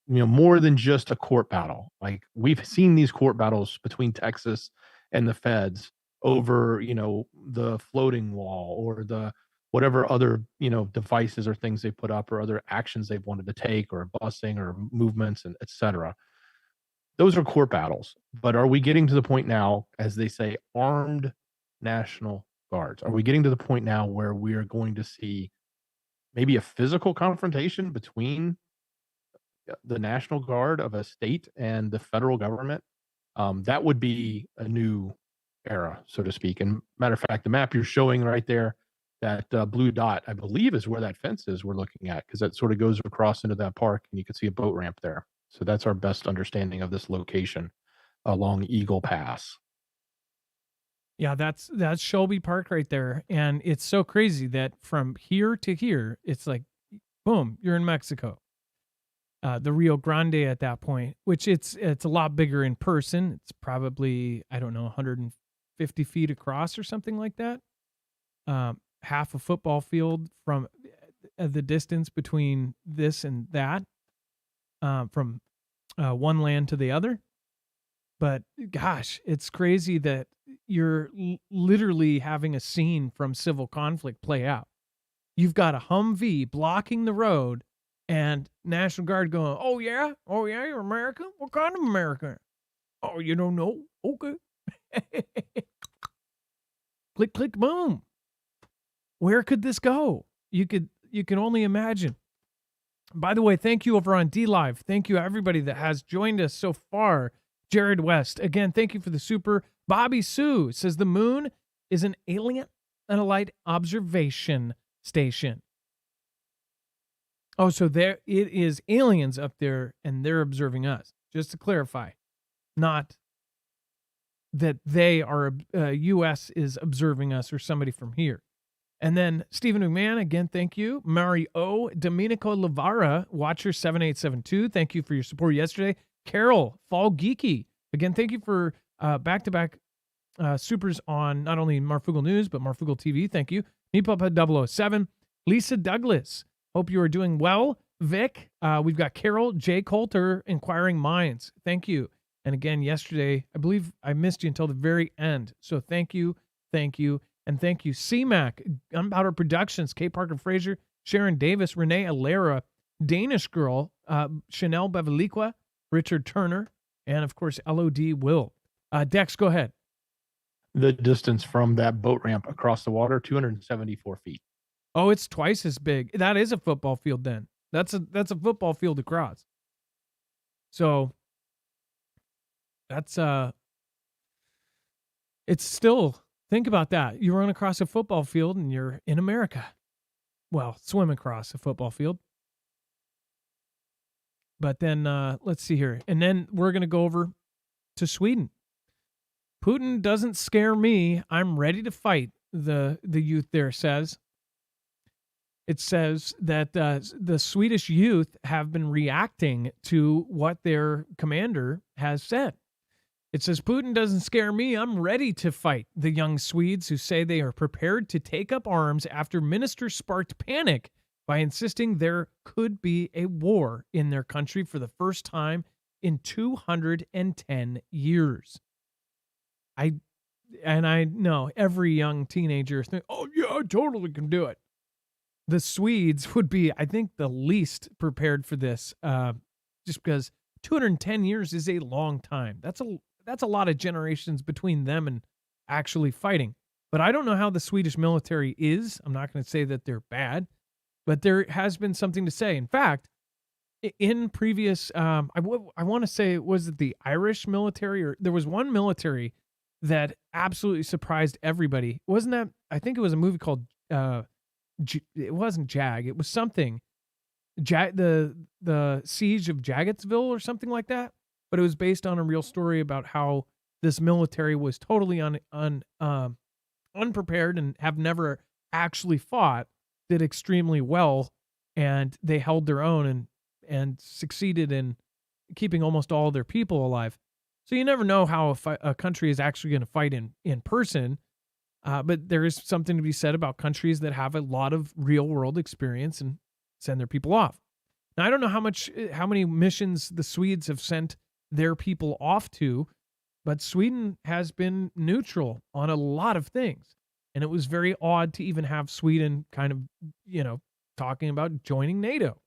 more than just a court battle? Like, we've seen these court battles between Texas and the feds over the floating wall or the whatever other devices or things they put up or other actions they've wanted to take or busing or movements and etc. Those are court battles. But are we getting to the point now, as they say, armed National Guards? Are we getting to the point now where we are going to see maybe a physical confrontation between the National Guard of a state and the federal government? That would be a new era, so to speak. And matter of fact, the map you're showing right there, that blue dot, I believe, is where that fence is we're looking at, because that sort of goes across into that park, and you can see a boat ramp there. So that's our best understanding of this location along Eagle Pass. Yeah, that's Shelby Park right there. And it's so crazy that from here to here, it's like, boom, you're in Mexico. The Rio Grande at that point, which it's a lot bigger in person. It's probably, I don't know, 150 feet across or something like that. Half a football field from the distance between this and that, from one land to the other. But gosh, it's crazy that you're literally having a scene from civil conflict play out. You've got a Humvee blocking the road and National Guard going, oh, yeah, you're American? What kind of American? Oh, you don't know? Okay. Click, click, boom. Where could this go? You can only imagine. By the way, thank you over on D-Live. Thank you, everybody that has joined us so far. Jared West, again, thank you for the super. Bobby Sue says the moon is an alien satellite observation station. Oh, so there it is, aliens up there, and they're observing us. Just to clarify, not that they are, U.S. is observing us or somebody from here. And then Stephen McMahon, again, thank you. Mario Domenico Lavara, Watcher 7872, thank you for your support yesterday. Carol, Fall Geeky, again, thank you for back-to-back supers on not only Marfoogle News, but Marfoogle TV, thank you. Meatpapa 007, Lisa Douglas, hope you are doing well. Vic, we've got Carol J. Coulter, Inquiring Minds, thank you. And again, yesterday, I believe I missed you until the very end, so thank you, and thank you. C-Mac, Gunpowder Productions, Kate Parker Fraser, Sharon Davis, Renee Alera, Danish Girl, Chanel Bevaliqua, Richard Turner, and of course, LOD Will. Dex, go ahead. The distance from that boat ramp across the water, 274 feet. Oh, it's twice as big. That is a football field then. That's a football field across. So that's it's still, think about that. You run across a football field and you're in America. Well, swim across a football field. But then let's see here. And then we're going to go over to Sweden. Putin doesn't scare me. I'm ready to fight, the youth there says. It says that the Swedish youth have been reacting to what their commander has said. It says, Putin doesn't scare me. I'm ready to fight, the young Swedes who say they are prepared to take up arms after ministers sparked panic by insisting there could be a war in their country for the first time in 210 years. I and I know every young teenager think, "Oh yeah, I totally can do it." The Swedes would be, I think, the least prepared for this, just because 210 years is a long time. That's a lot of generations between them and actually fighting. But I don't know how the Swedish military is. I'm not going to say that they're bad, but there has been something to say. In fact, in previous, I want to say, was it the Irish military, or there was one military that absolutely surprised everybody? Wasn't that? I think it was a movie called. It wasn't Jag. It was something. The Siege of Jagotsville or something like that. But it was based on a real story about how this military was totally unprepared and have never actually fought, did extremely well, and they held their own and succeeded in keeping almost all their people alive. So you never know how a country is actually going to fight in person. But there is something to be said about countries that have a lot of real world experience and send their people off. Now I don't know how many missions the Swedes have sent their people off to, but Sweden has been neutral on a lot of things. And it was very odd to even have Sweden kind of, talking about joining NATO.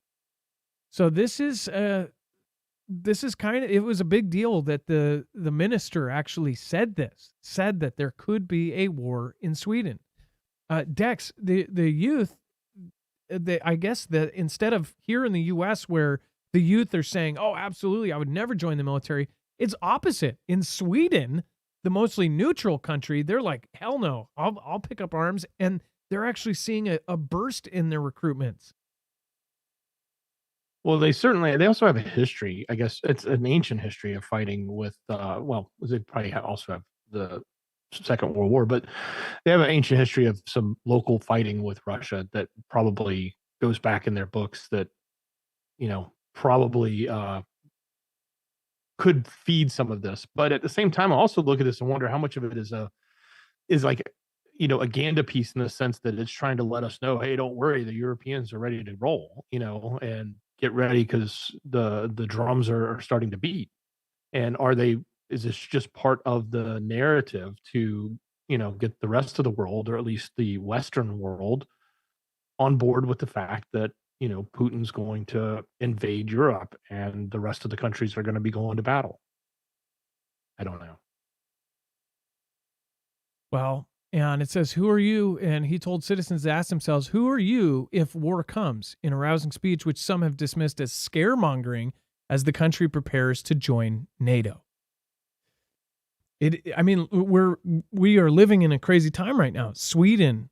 So this is kind of, it was a big deal that the minister actually said that there could be a war in Sweden. Dex, the youth, I guess that instead of here in the US where the youth are saying, "Oh, absolutely, I would never join the military," it's opposite. In Sweden, the mostly neutral country, they're like, "Hell no, I'll pick up arms," and they're actually seeing a burst in their recruitments. Well, they also have a history. I guess it's an ancient history of fighting with. Well, they probably also have the Second World War, but they have an ancient history of some local fighting with Russia that probably goes back in their books. That probably could feed some of this. But at the same time, I also look at this and wonder how much of it is like a Ganda piece in the sense that it's trying to let us know, hey, don't worry, the Europeans are ready to roll, and get ready because the drums are starting to beat. And is this just part of the narrative to get the rest of the world, or at least the Western world, on board with the fact that Putin's going to invade Europe and the rest of the countries are going to be going to battle? I don't know. Well, and it says, "Who are you?" And he told citizens to ask themselves, "Who are you if war comes?" In a rousing speech, which some have dismissed as scaremongering as the country prepares to join NATO. I mean, we are living in a crazy time right now. Sweden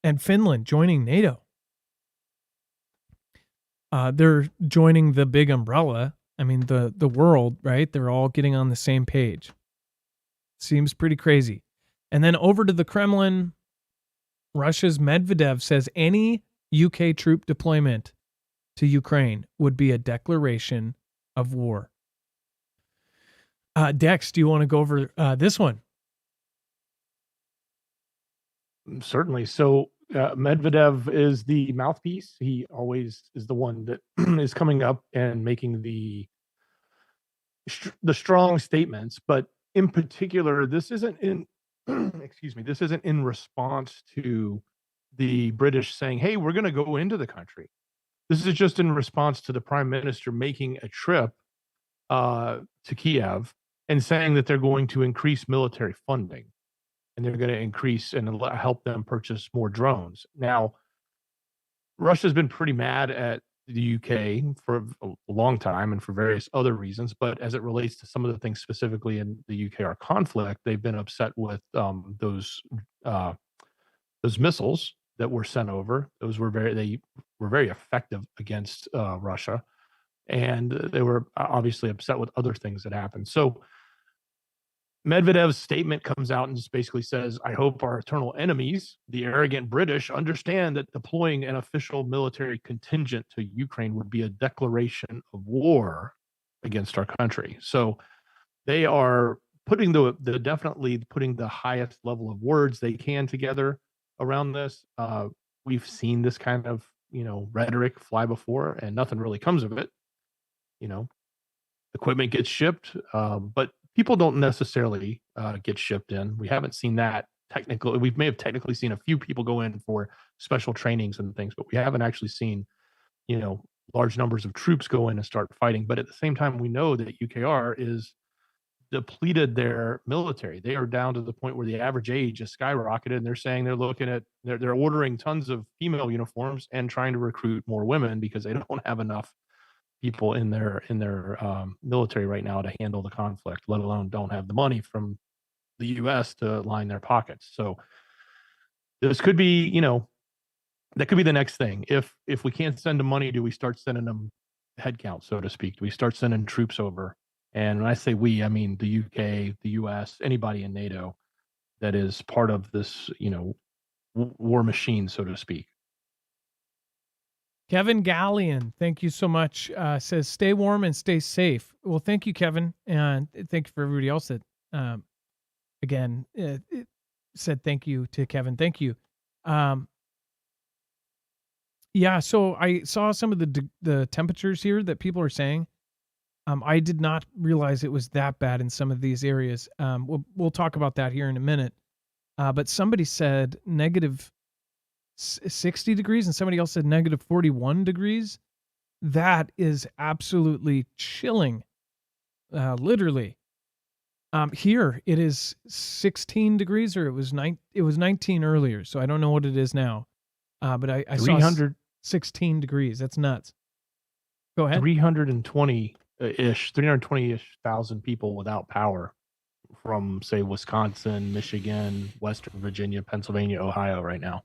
and Finland joining NATO. They're joining the big umbrella. I mean, the world, right? They're all getting on the same page. Seems pretty crazy. And then over to the Kremlin, Russia's Medvedev says any UK troop deployment to Ukraine would be a declaration of war. Dex, do you want to go over this one? Certainly. So Medvedev is the mouthpiece. He always is the one that is coming up and making the strong statements. But in particular, this isn't in excuse me. This isn't in response to the British saying, "Hey, we're going to go into the country." This is just in response to the prime minister making a trip to Kiev and saying that they're going to increase military funding and they're going to increase and help them purchase more drones. Now, Russia's been pretty mad at the UK for a long time and for various other reasons, but as it relates to some of the things specifically in the UK, our conflict, they've been upset with uh, those missiles that were sent over. They were very effective against Russia, and they were obviously upset with other things that happened. So Medvedev's statement comes out and just basically says, "I hope our eternal enemies, the arrogant British, understand that deploying an official military contingent to Ukraine would be a declaration of war against our country." So they are putting definitely putting the highest level of words they can together around this. We've seen this kind of rhetoric fly before, and nothing really comes of it. You know, equipment gets shipped, but People don't necessarily get shipped in. We haven't seen that technically. We may have technically seen a few people go in for special trainings and things, but we haven't actually seen, large numbers of troops go in and start fighting. But at the same time, we know that UKR is depleted their military. They are down to the point where the average age has skyrocketed, and they're saying they're ordering tons of female uniforms and trying to recruit more women because they don't have enough people in their military right now to handle the conflict, let alone don't have the money from the U.S. to line their pockets. So this could be, that could be the next thing. If we can't send them money, do we start sending them headcount, so to speak? Do we start sending troops over? And when I say we, I mean the UK, the US, anybody in NATO that is part of this, war machine, so to speak. Kevin Gallion, thank you so much. Says stay warm and stay safe. Well, thank you, Kevin, and thank you for everybody else that, again, said thank you to Kevin. Thank you. Yeah, so I saw some of the temperatures here that people are saying. I did not realize it was that bad in some of these areas. We'll talk about that here in a minute. But somebody said negative 60 degrees and somebody else said negative 41 degrees. That is absolutely chilling. Literally. Here it is 16 degrees, or it was 19 earlier. So I don't know what it is now. But I saw 16 degrees. That's nuts. Go ahead. 320-ish thousand people without power from, say, Wisconsin, Michigan, Western Virginia, Pennsylvania, Ohio right now.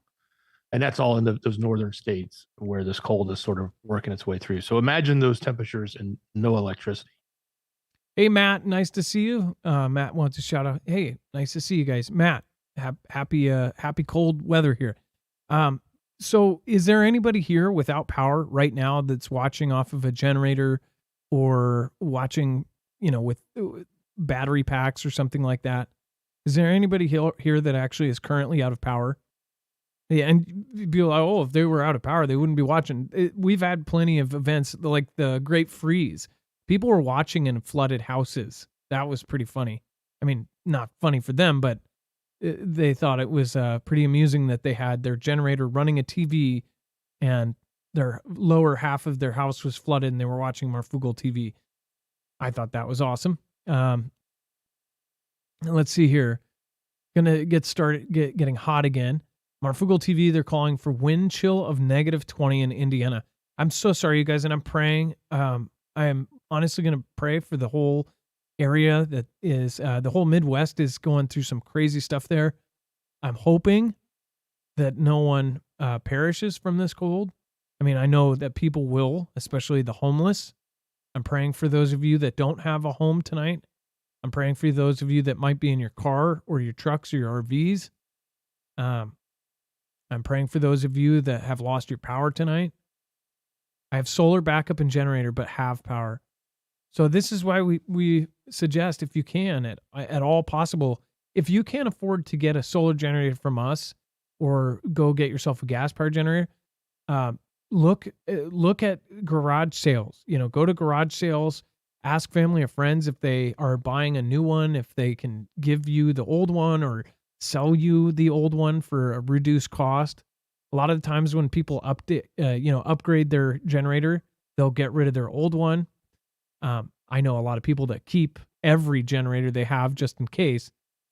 And that's all in those northern states where this cold is sort of working its way through. So imagine those temperatures and no electricity. Hey, Matt, nice to see you. Matt wants to shout out. Hey, nice to see you guys. Matt, happy cold weather here. So is there anybody here without power right now that's watching off of a generator or watching, with battery packs or something like that? Is there anybody here that actually is currently out of power? Yeah, and you'd be like, oh, if they were out of power, they wouldn't be watching. We've had plenty of events like the Great Freeze. People were watching in flooded houses. That was pretty funny. I mean, not funny for them, but they thought it was pretty amusing that they had their generator running a TV and their lower half of their house was flooded and they were watching Marfoogle TV. I thought that was awesome. Let's see here. Gonna get started getting hot again. Marfoogle TV, they're calling for wind chill of negative 20 in Indiana. I'm so sorry, you guys, and I'm praying. I am honestly going to pray for the whole area that is, the whole Midwest is going through some crazy stuff there. I'm hoping that no one perishes from this cold. I mean, I know that people will, especially the homeless. I'm praying for those of you that don't have a home tonight. I'm praying for those of you that might be in your car or your trucks or your RVs. I'm praying for those of you that have lost your power tonight. I have solar backup and generator, but have power. So this is why we suggest, if you can, at all possible, if you can't afford to get a solar generator from us or go get yourself a gas powered generator, look at garage sales. Go to garage sales, ask family or friends if they are buying a new one, if they can give you the old one or sell you the old one for a reduced cost. A lot of the times when people upgrade their generator, they'll get rid of their old one. I know a lot of people that keep every generator they have just in case.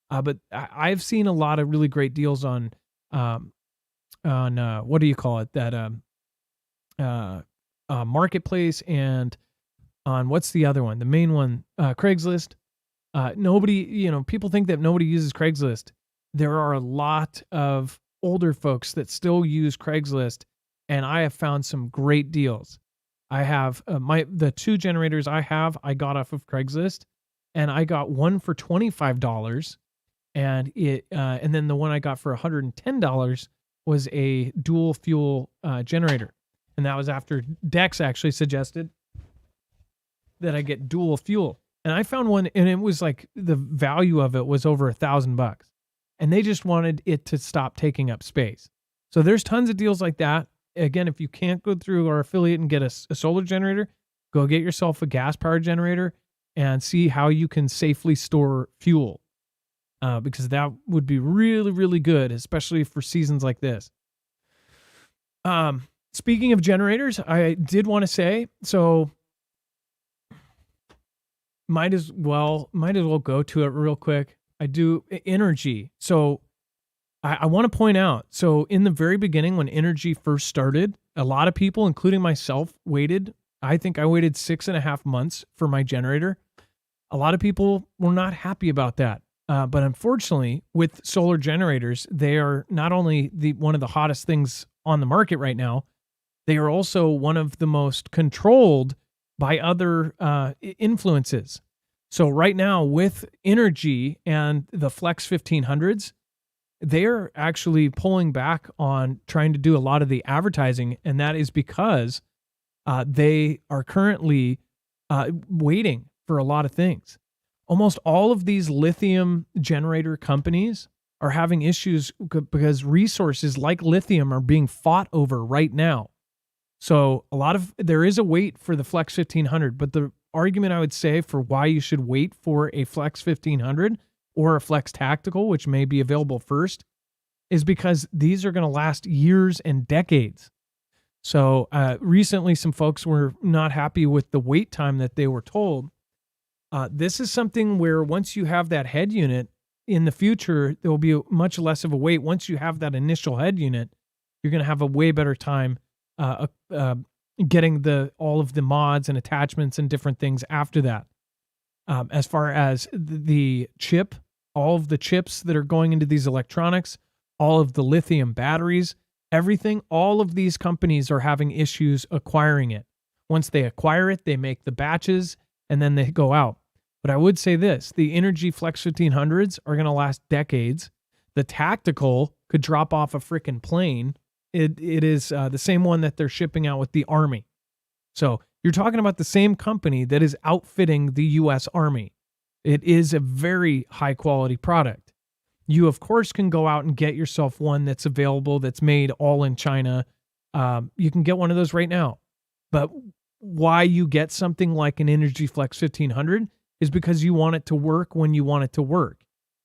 But I've seen a lot of really great deals on what do you call it? That Marketplace, and on what's the other one? The main one, Craigslist. People think that nobody uses Craigslist. There are a lot of older folks that still use Craigslist, and I have found some great deals. I have the two generators I got off of Craigslist, and I got one for $25, and then the one I got for $110 was a dual fuel generator, and that was after Dex actually suggested that I get dual fuel, and I found one, and it was like the value of it was over $1,000, and they just wanted it to stop taking up space. So there's tons of deals like that. Again, if you can't go through our affiliate and get a solar generator, go get yourself a gas powered generator and see how you can safely store fuel, because that would be really, really good, especially for seasons like this. Speaking of generators, I did want to say, so might as well go to it real quick. I do energy. So I want to point out, so in the very beginning, when energy first started, a lot of people, including myself, waited. I think I waited 6.5 months for my generator. A lot of people were not happy about that. But unfortunately, with solar generators, they are not only one of the hottest things on the market right now, they are also one of the most controlled by other influences. So right now, with energy and the Flex 1500s, they're actually pulling back on trying to do a lot of the advertising, and that is because they are currently waiting for a lot of things. Almost all of these lithium generator companies are having issues because resources like lithium are being fought over right now. So there is a wait for the Flex 1500, but the argument I would say for why you should wait for a Flex 1500 or a Flex Tactical, which may be available first, is because these are going to last years and decades. So recently, some folks were not happy with the wait time that they were told. This is something where once you have that head unit, in the future, there will be much less of a wait. Once you have that initial head unit, you're going to have a way better time getting all of the mods and attachments and different things after that. As far as the chip, all of the chips that are going into these electronics, all of the lithium batteries, everything, all of these companies are having issues acquiring it. Once they acquire it, they make the batches and then they go out. But I would say this, the Energy Flex 1500s are going to last decades. The Tactical could drop off a freaking plane. It is the same one that they're shipping out with the Army. So you're talking about the same company that is outfitting the U.S. Army. It is a very high quality product. You, of course, can go out and get yourself one that's available, that's made all in China. You can get one of those right now. But why you get something like an Energy Flex 1500 is because you want it to work when you want it to work.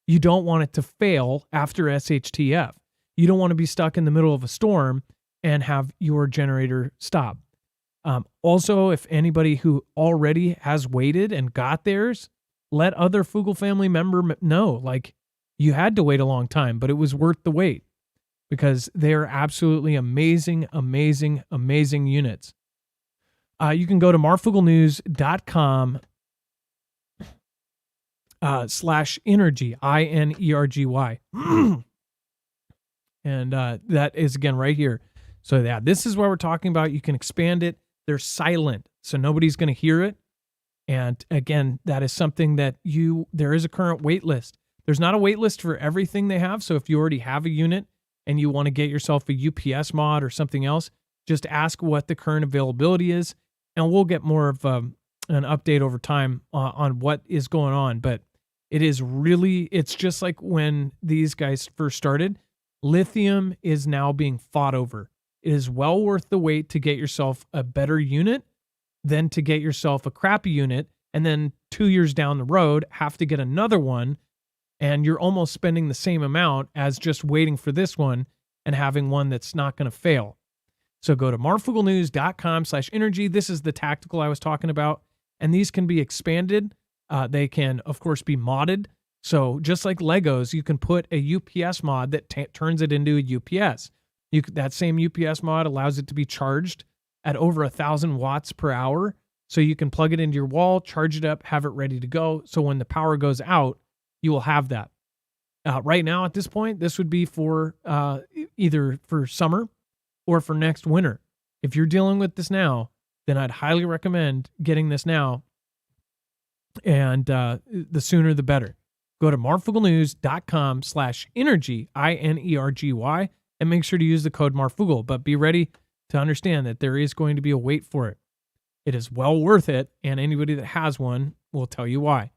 You don't want it to fail after SHTF. You don't want to be stuck in the middle of a storm and have your generator stop. Also, if anybody who already has waited and got theirs, let other Foogle family member know, like, you had to wait a long time, but it was worth the wait because they are absolutely amazing, amazing, amazing units. You can go to marfooglenews.com /energy, INERGY. And that is, again, right here. So yeah, this is what we're talking about. You can expand it. They're silent, so nobody's going to hear it. And again, that is something that there is a current wait list. There's not a wait list for everything they have. So if you already have a unit and you want to get yourself a UPS mod or something else, just ask what the current availability is, and we'll get more of an update over time on what is going on. But it's just like when these guys first started. Lithium is now being fought over. It is well worth the wait to get yourself a better unit than to get yourself a crappy unit and then 2 years down the road have to get another one, and you're almost spending the same amount as just waiting for this one and having one that's not going to fail. So go to marfooglenews.com /energy. This is the Tactical I was talking about, and these can be expanded. They can, of course, be modded. So just like Legos, you can put a UPS mod that turns it into a UPS. That same UPS mod allows it to be charged at over 1,000 watts per hour. So you can plug it into your wall, charge it up, have it ready to go. So when the power goes out, you will have that. Right now, at this point, this would be for either for summer or for next winter. If you're dealing with this now, then I'd highly recommend getting this now. And the sooner the better. Go to marfooglenews.com /energy, INERGY, and make sure to use the code Marfoogle. But be ready to understand that there is going to be a wait for it. It is well worth it, and anybody that has one will tell you why.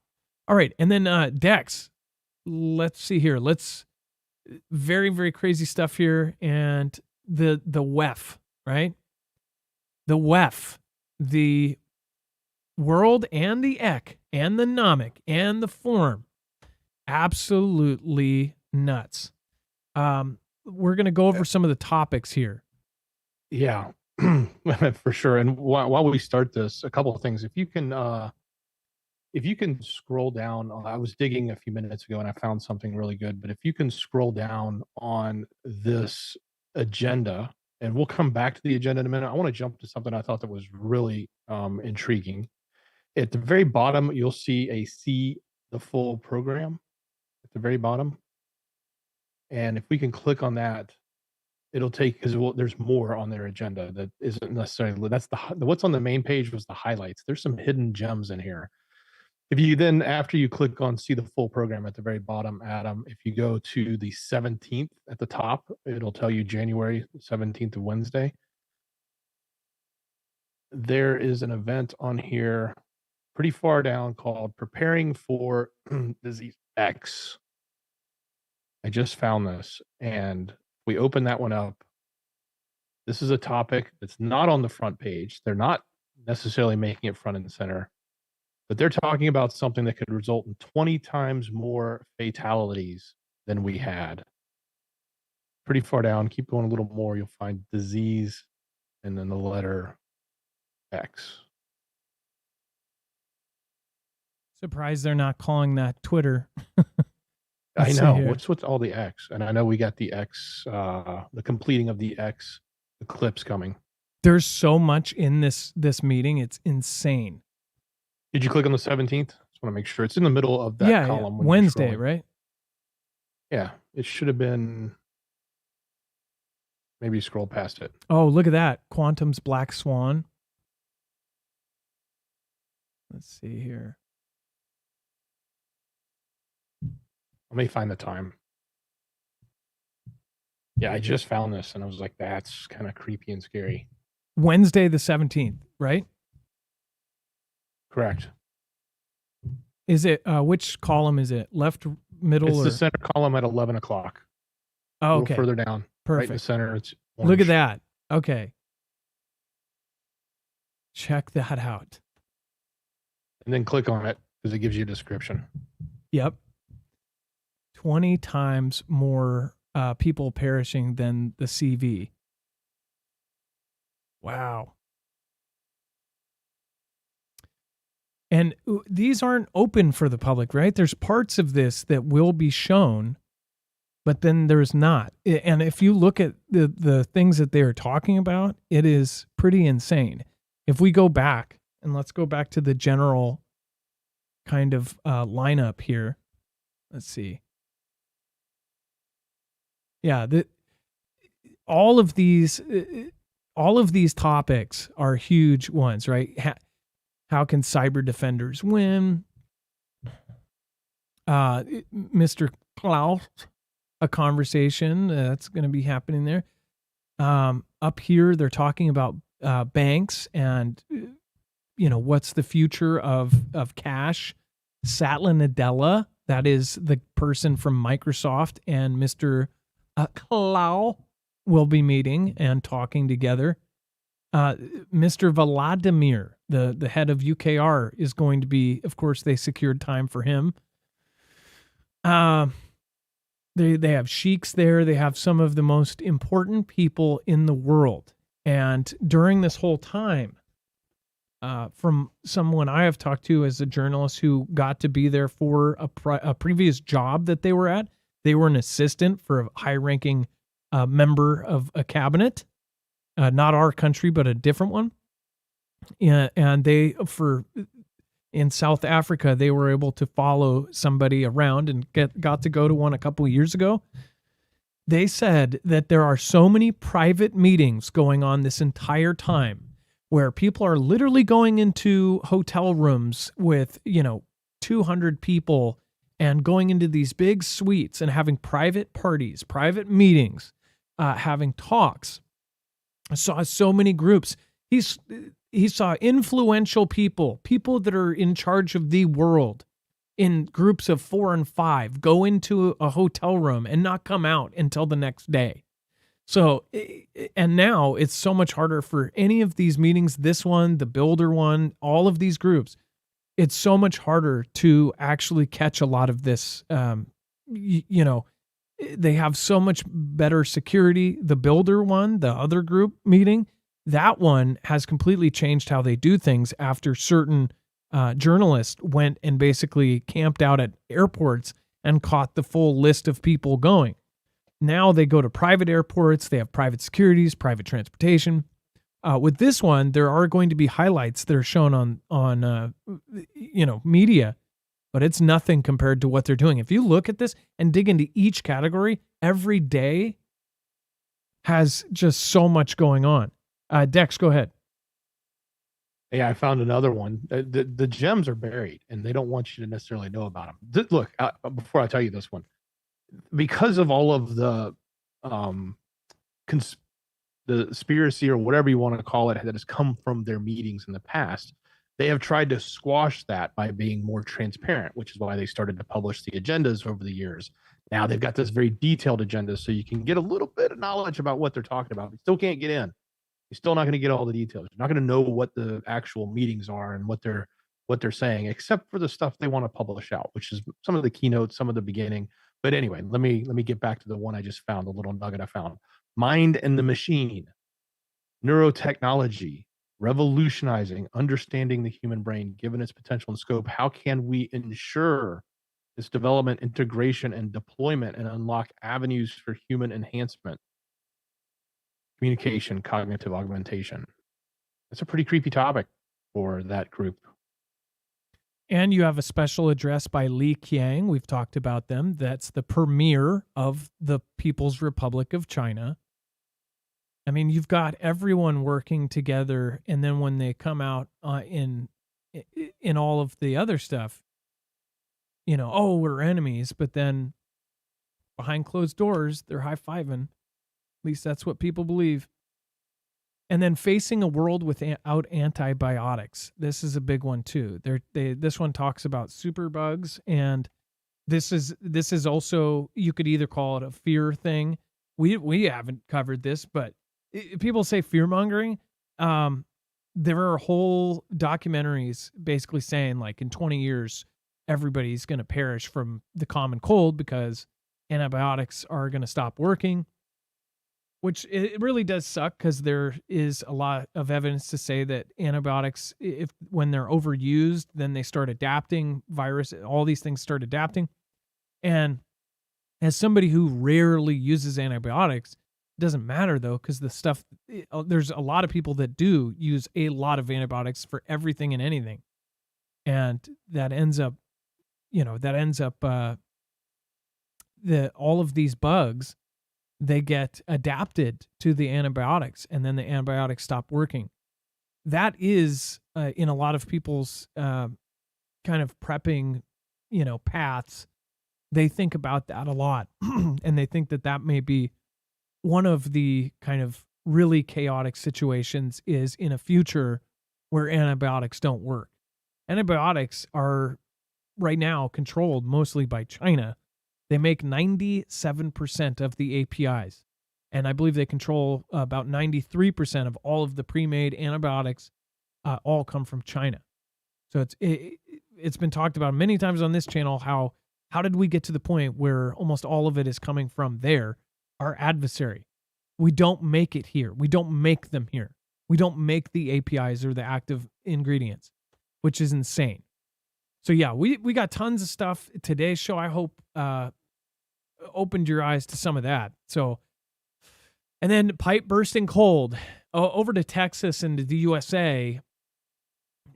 All right, and then Dex. Let's see here. Very, very crazy stuff here. And the WEF, right? The WEF, the world and the ek and the nomic and the form. Absolutely nuts. We're going to go over some of the topics here. Yeah, for sure. And while we start this, a couple of things. If you can scroll down, I was digging a few minutes ago and I found something really good. But if you can scroll down on this agenda, and we'll come back to the agenda in a minute. I want to jump to something I thought that was really intriguing. At the very bottom, you'll see the full program at the very bottom. And if we can click on that, it'll take, because there's more on their agenda that isn't necessarily, that's what's on the main page was the highlights. There's some hidden gems in here. If you then, after you click on see the full program at the very bottom, Adam, if you go to the 17th at the top, it'll tell you January 17th of Wednesday. There is an event on here pretty far down called Preparing for Disease X. I just found this, and we open that one up. This is a topic that's not on the front page. They're not necessarily making it front and center, but they're talking about something that could result in 20 times more fatalities than we had. Pretty far down, keep going a little more, you'll find disease and then the letter X. Surprised they're not calling that Twitter. I know. What's all the X? And I know we got the X, the completing of the X eclipse coming. There's so much in this meeting. It's insane. Did you click on the 17th? Just want to make sure it's in the middle of that column. Yeah. Wednesday, right? Yeah, it should have been. Maybe scroll past it. Oh, look at that. Quantum's Black Swan. Let's see here. Let me find the time. Yeah, I just found this and I was like, that's kind of creepy and scary. Wednesday the 17th, right? Correct. Is it, which column is it? Left, middle? It's the center column at 11 o'clock. Oh, okay. A little further down. Perfect. Right in the center. It's orange. Look at that. Okay. Check that out. And then click on it because it gives you a description. Yep. 20 times more people perishing than the CV. Wow. And these aren't open for the public, right? There's parts of this that will be shown, but then there's not. And if you look at the things that they're talking about, it is pretty insane. If we go back, and let's go back to the general kind of lineup here. Let's see. Yeah, all of these topics are huge ones, right? How can cyber defenders win? Mr. Klaus, a conversation that's going to be happening there. Up here, they're talking about banks and what's the future of cash. Satya Nadella, that is the person from Microsoft, and Mr. Klaus will be meeting and talking together. Mr. Vladimir, the head of UKR, is going to be, of course, they secured time for him. They have sheiks there. They have some of the most important people in the world. And during this whole time, from someone I have talked to as a journalist who got to be there for a previous job that they were at, they were an assistant for a high-ranking member of a cabinet, not our country, but a different one. And in South Africa, they were able to follow somebody around and got to go to one a couple of years ago. They said that there are so many private meetings going on this entire time where people are literally going into hotel rooms with, 200 people and going into these big suites and having private parties, private meetings, having talks. I saw so many groups. He saw influential people that are in charge of the world in groups of 4 and 5 go into a hotel room and not come out until the next day. So, and now it's so much harder for any of these meetings, this one, the builder one, all of these groups. It's so much harder to actually catch a lot of this. You know, they have so much better security. The builder one, the other group meeting, that one has completely changed how they do things after certain journalists went and basically camped out at airports and caught the full list of people going. Now they go to private airports. They have private securities, private transportation. With this one, there are going to be highlights that are shown on media, but it's nothing compared to what they're doing. If you look at this and dig into each category, every day has just so much going on. Dex, go ahead. Yeah, I found another one. The gems are buried, and they don't want you to necessarily know about them. Look, before I tell you this one, because of all of the the conspiracy or whatever you want to call it that has come from their meetings in the past, they have tried to squash that by being more transparent, which is why they started to publish the agendas over the years. Now they've got this very detailed agenda, so you can get a little bit of knowledge about what they're talking about. You still can't get in. You're still not going to get all the details. You're not going to know what the actual meetings are and what they're saying, except for the stuff they want to publish out, which is some of the keynotes, some of the beginning. But anyway, let me get back to the one I just found, the little nugget I found. Mind and the Machine, Neurotechnology, Revolutionizing Understanding the Human Brain, Given its Potential and Scope. How can we ensure its development, integration, and deployment and unlock avenues for human enhancement? Communication, cognitive augmentation. That's a pretty creepy topic for that group. And you have a special address by Li Qiang. We've talked about them. That's the premier of the People's Republic of China. I mean, you've got everyone working together, and then when they come out in all of the other stuff, oh, we're enemies, but then behind closed doors, they're high-fiving. At least that's what people believe. And then facing a world without antibiotics. This is a big one too. This one talks about superbugs, and this is also, you could either call it a fear thing. We haven't covered this, but people say fear mongering. There are whole documentaries basically saying like in 20 years everybody's going to perish from the common cold because antibiotics are going to stop working. Which it really does suck because there is a lot of evidence to say that antibiotics, when they're overused, then they start adapting. All these things start adapting. And as somebody who rarely uses antibiotics, it doesn't matter though, because there's a lot of people that do use a lot of antibiotics for everything and anything. And that ends up, all of these bugs, they get adapted to the antibiotics, and then the antibiotics stop working. That is in a lot of people's kind of prepping, paths. They think about that a lot, and they think that may be one of the kind of really chaotic situations is in a future where antibiotics don't work. Antibiotics are right now controlled mostly by China. They make 97% of the APIs, and I believe they control about 93% of all of the pre-made antibiotics. All come from China. So it's been talked about many times on this channel. How did we get to the point where almost all of it is coming from there, our adversary? We don't make it here. We don't make them here. We don't make the APIs or the active ingredients, which is insane. So yeah, we got tons of stuff. Today's show, I hope, opened your eyes to some of that. So, and then pipe bursting cold over to Texas and to the USA.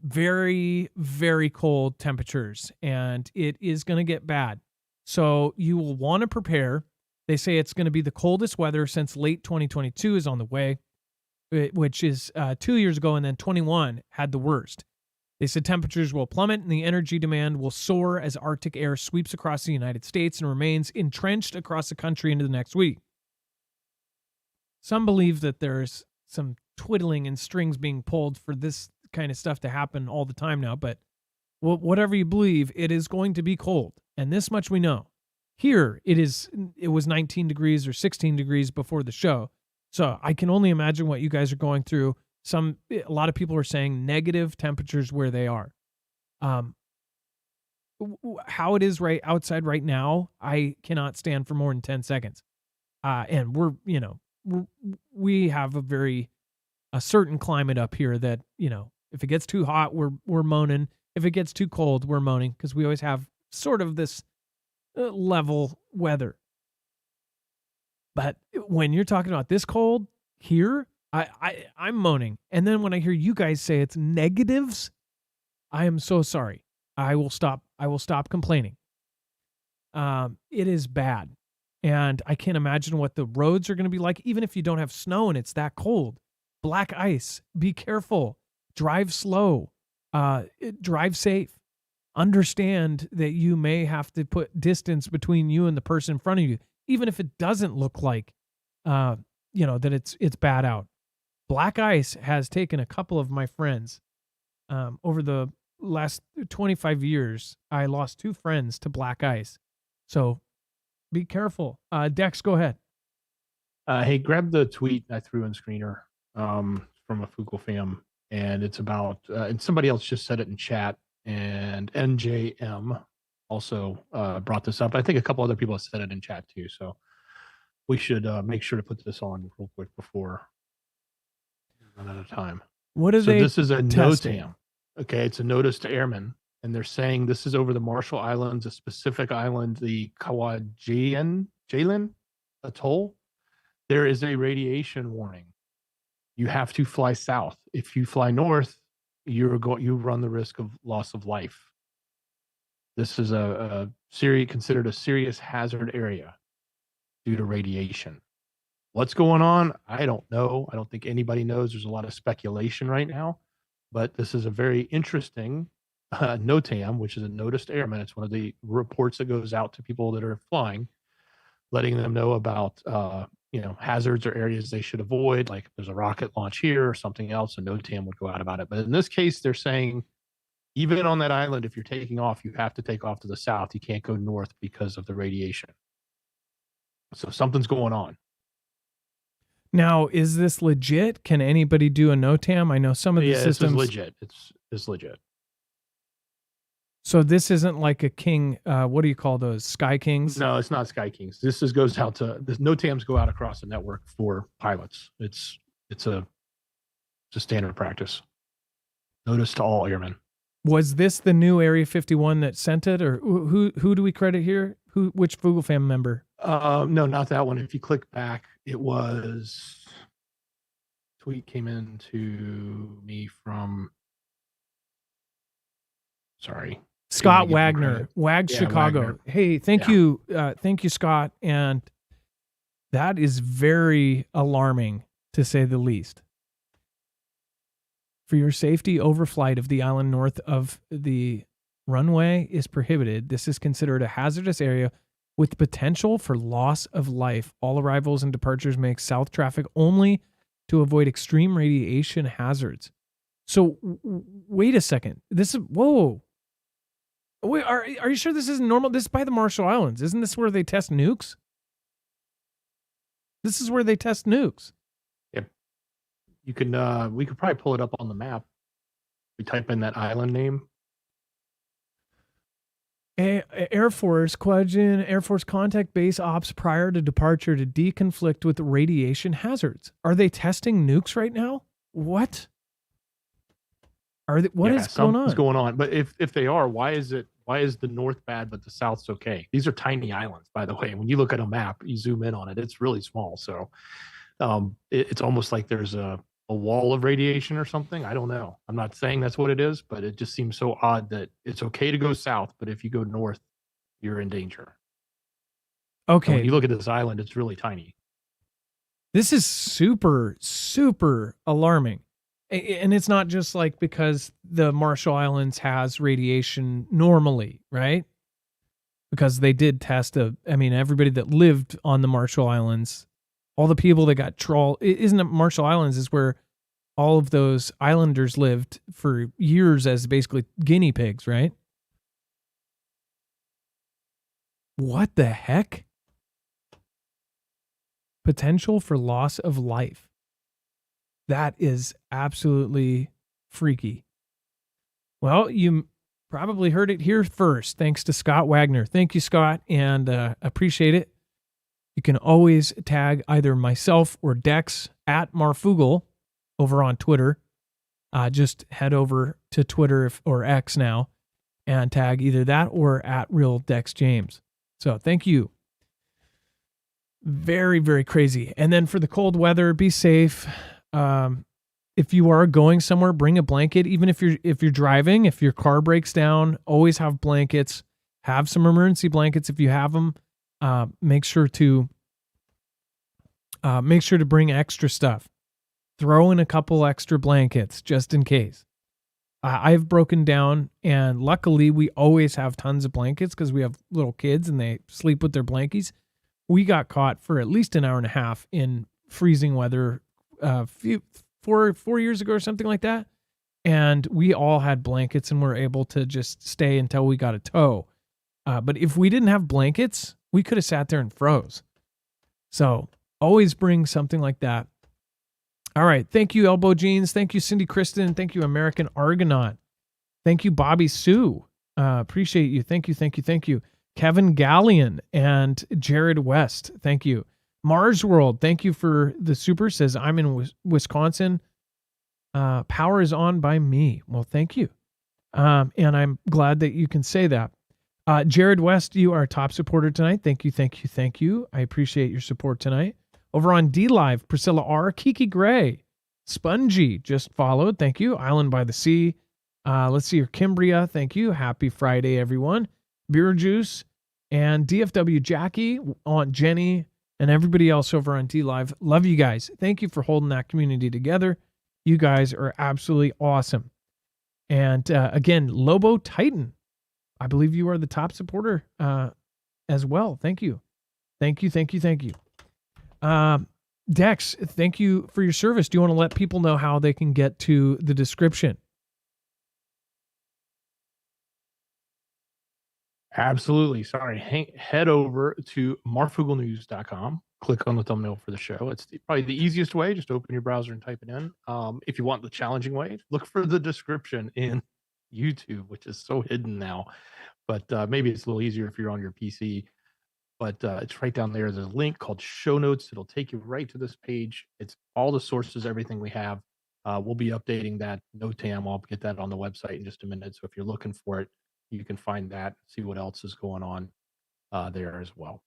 Very, very cold temperatures, and it is going to get bad. So you will want to prepare. They say it's going to be the coldest weather since late 2022 is on the way, which is 2 years ago, and then 21 had the worst. They said temperatures will plummet and the energy demand will soar as Arctic air sweeps across the United States and remains entrenched across the country into the next week. Some believe that there's some twiddling and strings being pulled for this kind of stuff to happen all the time now, but whatever you believe, it is going to be cold. And this much we know. Here, it was 19 degrees or 16 degrees before the show. So I can only imagine what you guys are going through. A lot of people are saying negative temperatures where they are. Um, how it is right outside right now, I cannot stand for more than 10 seconds. And we have a certain climate up here that, if it gets too hot, we're moaning. If it gets too cold, we're moaning, because we always have sort of this level weather. But when you're talking about this cold here, I'm moaning. And then when I hear you guys say it's negatives, I am so sorry. I will stop complaining. It is bad. And I can't imagine what the roads are going to be like, even if you don't have snow and it's that cold. Black ice. Be careful. Drive slow. Drive safe. Understand that you may have to put distance between you and the person in front of you, even if it doesn't look like, that it's bad out. Black ice has taken a couple of my friends. Over the last 25 years, I lost 2 friends to black ice. So be careful. Dex, go ahead. Hey, grab the tweet I threw in screener from a Fugle fam, and it's about and somebody else just said it in chat, and NJM also brought this up. I think a couple other people have said it in chat too, so we should make sure to put this on real quick before we run out of time. What are So they this is a testing? NOTAM. Okay, it's a notice to airmen, and they're saying this is over the Marshall Islands, a specific island, the Kawajian Jalen Atoll. There is a radiation warning. You have to fly south. If you fly north, you run the risk of loss of life. This is considered a serious hazard area due to radiation. What's going on? I don't know. I don't think anybody knows. There's a lot of speculation right now, but this is a very interesting NOTAM, which is a notice to airmen. It's one of the reports that goes out to people that are flying, letting them know about hazards or areas they should avoid. Like if there's a rocket launch here or something else, a NOTAM would go out about it. But in this case, they're saying even on that island, if you're taking off, you have to take off to the south. You can't go north because of the radiation. So something's going on. Now, is this legit? Can anybody do a NOTAM? I know some of the systems. It's legit. It's legit. So this isn't like a king. What do you call those? Sky Kings? No, it's not Sky Kings. This goes out to the NOTAMs go out across the network for pilots. It's a standard practice. Notice to all airmen. Was this the new Area 51 that sent it, or who do we credit here? Which Fugle fam member? No, not that one. If you click back, it was tweet came in to me from Scott Wagner, Chicago. Wagner. Hey, thank you, Scott. And that is very alarming, to say the least. For your safety, overflight of the island north of the runway is prohibited. This is considered a hazardous area with potential for loss of life. All arrivals and departures make south traffic only to avoid extreme radiation hazards. So, wait a second. Whoa. Wait, are you sure this isn't normal? This is by the Marshall Islands. Isn't this where they test nukes? This is where they test nukes. Yep. You can we could probably pull it up on the map. We type in that island name. Air Force, Kwajin Air Force contact base ops prior to departure to deconflict with radiation hazards. Are they testing nukes right now? What? What is going on? Something's going on. But if they are, why is the north bad but the south's okay? These are tiny islands, by the way. When you look at a map, you zoom in on it, it's really small. So it's almost like there's a wall of radiation or something. I don't know. I'm not saying that's what it is, but it just seems so odd that it's okay to go south, but if you go north, you're in danger. Okay. So when you look at this island, it's really tiny. This is super, super alarming. And it's not just like because the Marshall Islands has radiation normally, right? Because they did test everybody that lived on the Marshall Islands, all the people that got isn't it Marshall Islands is where all of those islanders lived for years as basically guinea pigs, right? What the heck? potential for loss of life. That is absolutely freaky. Well, you probably heard it here first. Thanks to Scott Wagner. Thank you, Scott, and appreciate it. You can always tag either myself or Dex at Marfoogle over on Twitter. Just head over to Twitter or X now and tag either that or at Real Dex James. So thank you. Very, very crazy. And then for the cold weather, be safe. If you are going somewhere, bring a blanket. Even if you're driving, if your car breaks down, always have blankets. Have some emergency blankets if you have them. Make sure to bring extra stuff. Throw in a couple extra blankets just in case. I've broken down, and luckily we always have tons of blankets because we have little kids and they sleep with their blankies. We got caught for at least an hour and a half in freezing weather 4 years ago or something like that. And we all had blankets and were able to just stay until we got a tow. But if we didn't have blankets, we could have sat there and froze. So always bring something like that. All right. Thank you, Elbow Jeans. Thank you, Cindy Kristen. Thank you, American Argonaut. Thank you, Bobby Sue. Appreciate you. Thank you. Thank you. Thank you. Kevin Gallion and Jared West. Thank you. Mars World. Thank you for the super. Says, I'm in Wisconsin. Power is on by me. Well, thank you. And I'm glad that you can say that. Jared West, you are a top supporter tonight. Thank you. Thank you. Thank you. I appreciate your support tonight. Over on D Live, Priscilla R, Kiki Gray, Spongy just followed. Thank you. Island by the Sea. Let's see here. Kimbria. Thank you. Happy Friday, everyone. Beer Juice and DFW Jackie, Aunt Jenny, and everybody else over on D Live. Love you guys. Thank you for holding that community together. You guys are absolutely awesome. And again, Lobo Titan, I believe you are the top supporter as well. Thank you. Thank you. Thank you. Thank you. Dex, thank you for your service. Do you want to let people know how they can get to the description? Absolutely. Sorry. Head over to marfooglenews.com. Click on the thumbnail for the show. It's probably the easiest way. Just open your browser and type it in. If you want the challenging way, look for the description in YouTube, which is so hidden now. But maybe it's a little easier if you're on your PC. But it's right down there. There's a link called Show Notes. It'll take you right to this page. It's all the sources, everything we have. We'll be updating that NOTAM. I'll get that on the website in just a minute. So if you're looking for it, you can find that, see what else is going on there as well.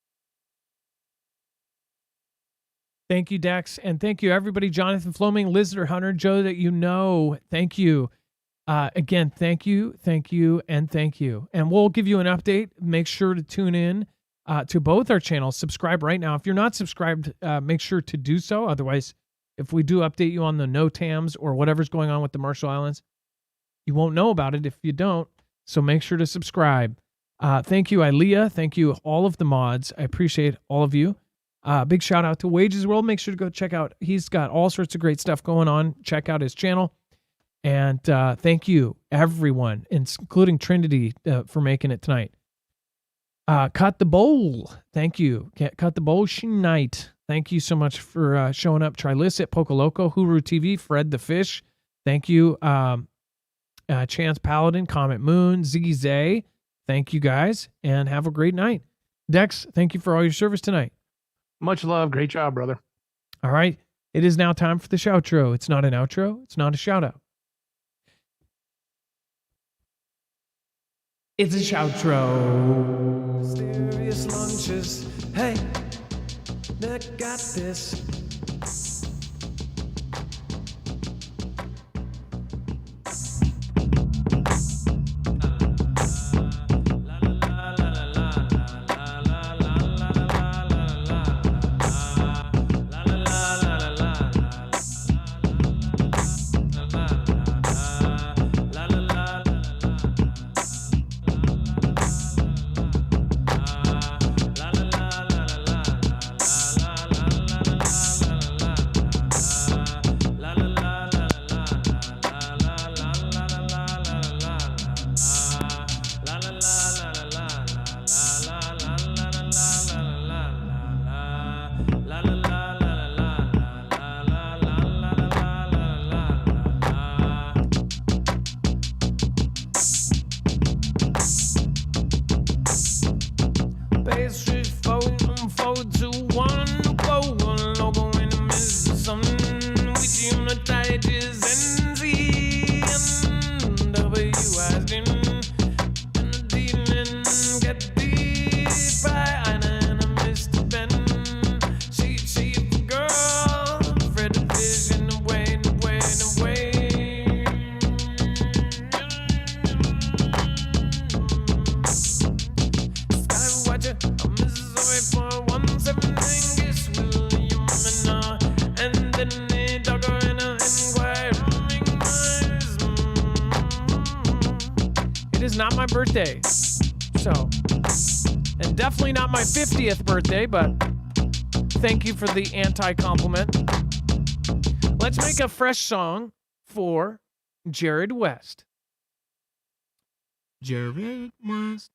Thank you, Dex. And thank you, everybody. Jonathan Fleming, Lizard Hunter, Joe that you know. Thank you. Again, thank you, and thank you. And we'll give you an update. Make sure to tune in to both our channels. Subscribe right now. If you're not subscribed, make sure to do so. Otherwise, if we do update you on the NOTAMs or whatever's going on with the Marshall Islands, you won't know about it if you don't. So make sure to subscribe. Thank you, Ilea. Thank you, all of the mods. I appreciate all of you. Big shout out to Wages World. Make sure to go check out. He's got all sorts of great stuff going on. Check out his channel. And thank you, everyone, including Trinity, for making it tonight. Cut the Bowl. Thank you. Cut the Bowl Night. Thank you so much for showing up. Trilicit, Pocoloco, Huru TV, Fred the Fish. Thank you. Chance Paladin, Comet Moon, Ziggy Zay. Thank you guys, and have a great night. Dex, thank you for all your service tonight. Much love. Great job, brother. All right. It is now time for the shoutro. It's not an outro. It's not a shout out. It's a shoutro. Mysterious lunches. Hey, Nick got this. place 3421 logo in the midst of sun which unitizes NZ and W as in the dealing get deep by and a Mr. Ben she girl Fred vision away Skywatcher, I'm Missouri for 179 Guess William and then the dogger in a inquiring eyes. It is not my birthday, so, and definitely not my 50th birthday, but thank you for the anti-compliment. Let's make a fresh song for Jared West. Jared West,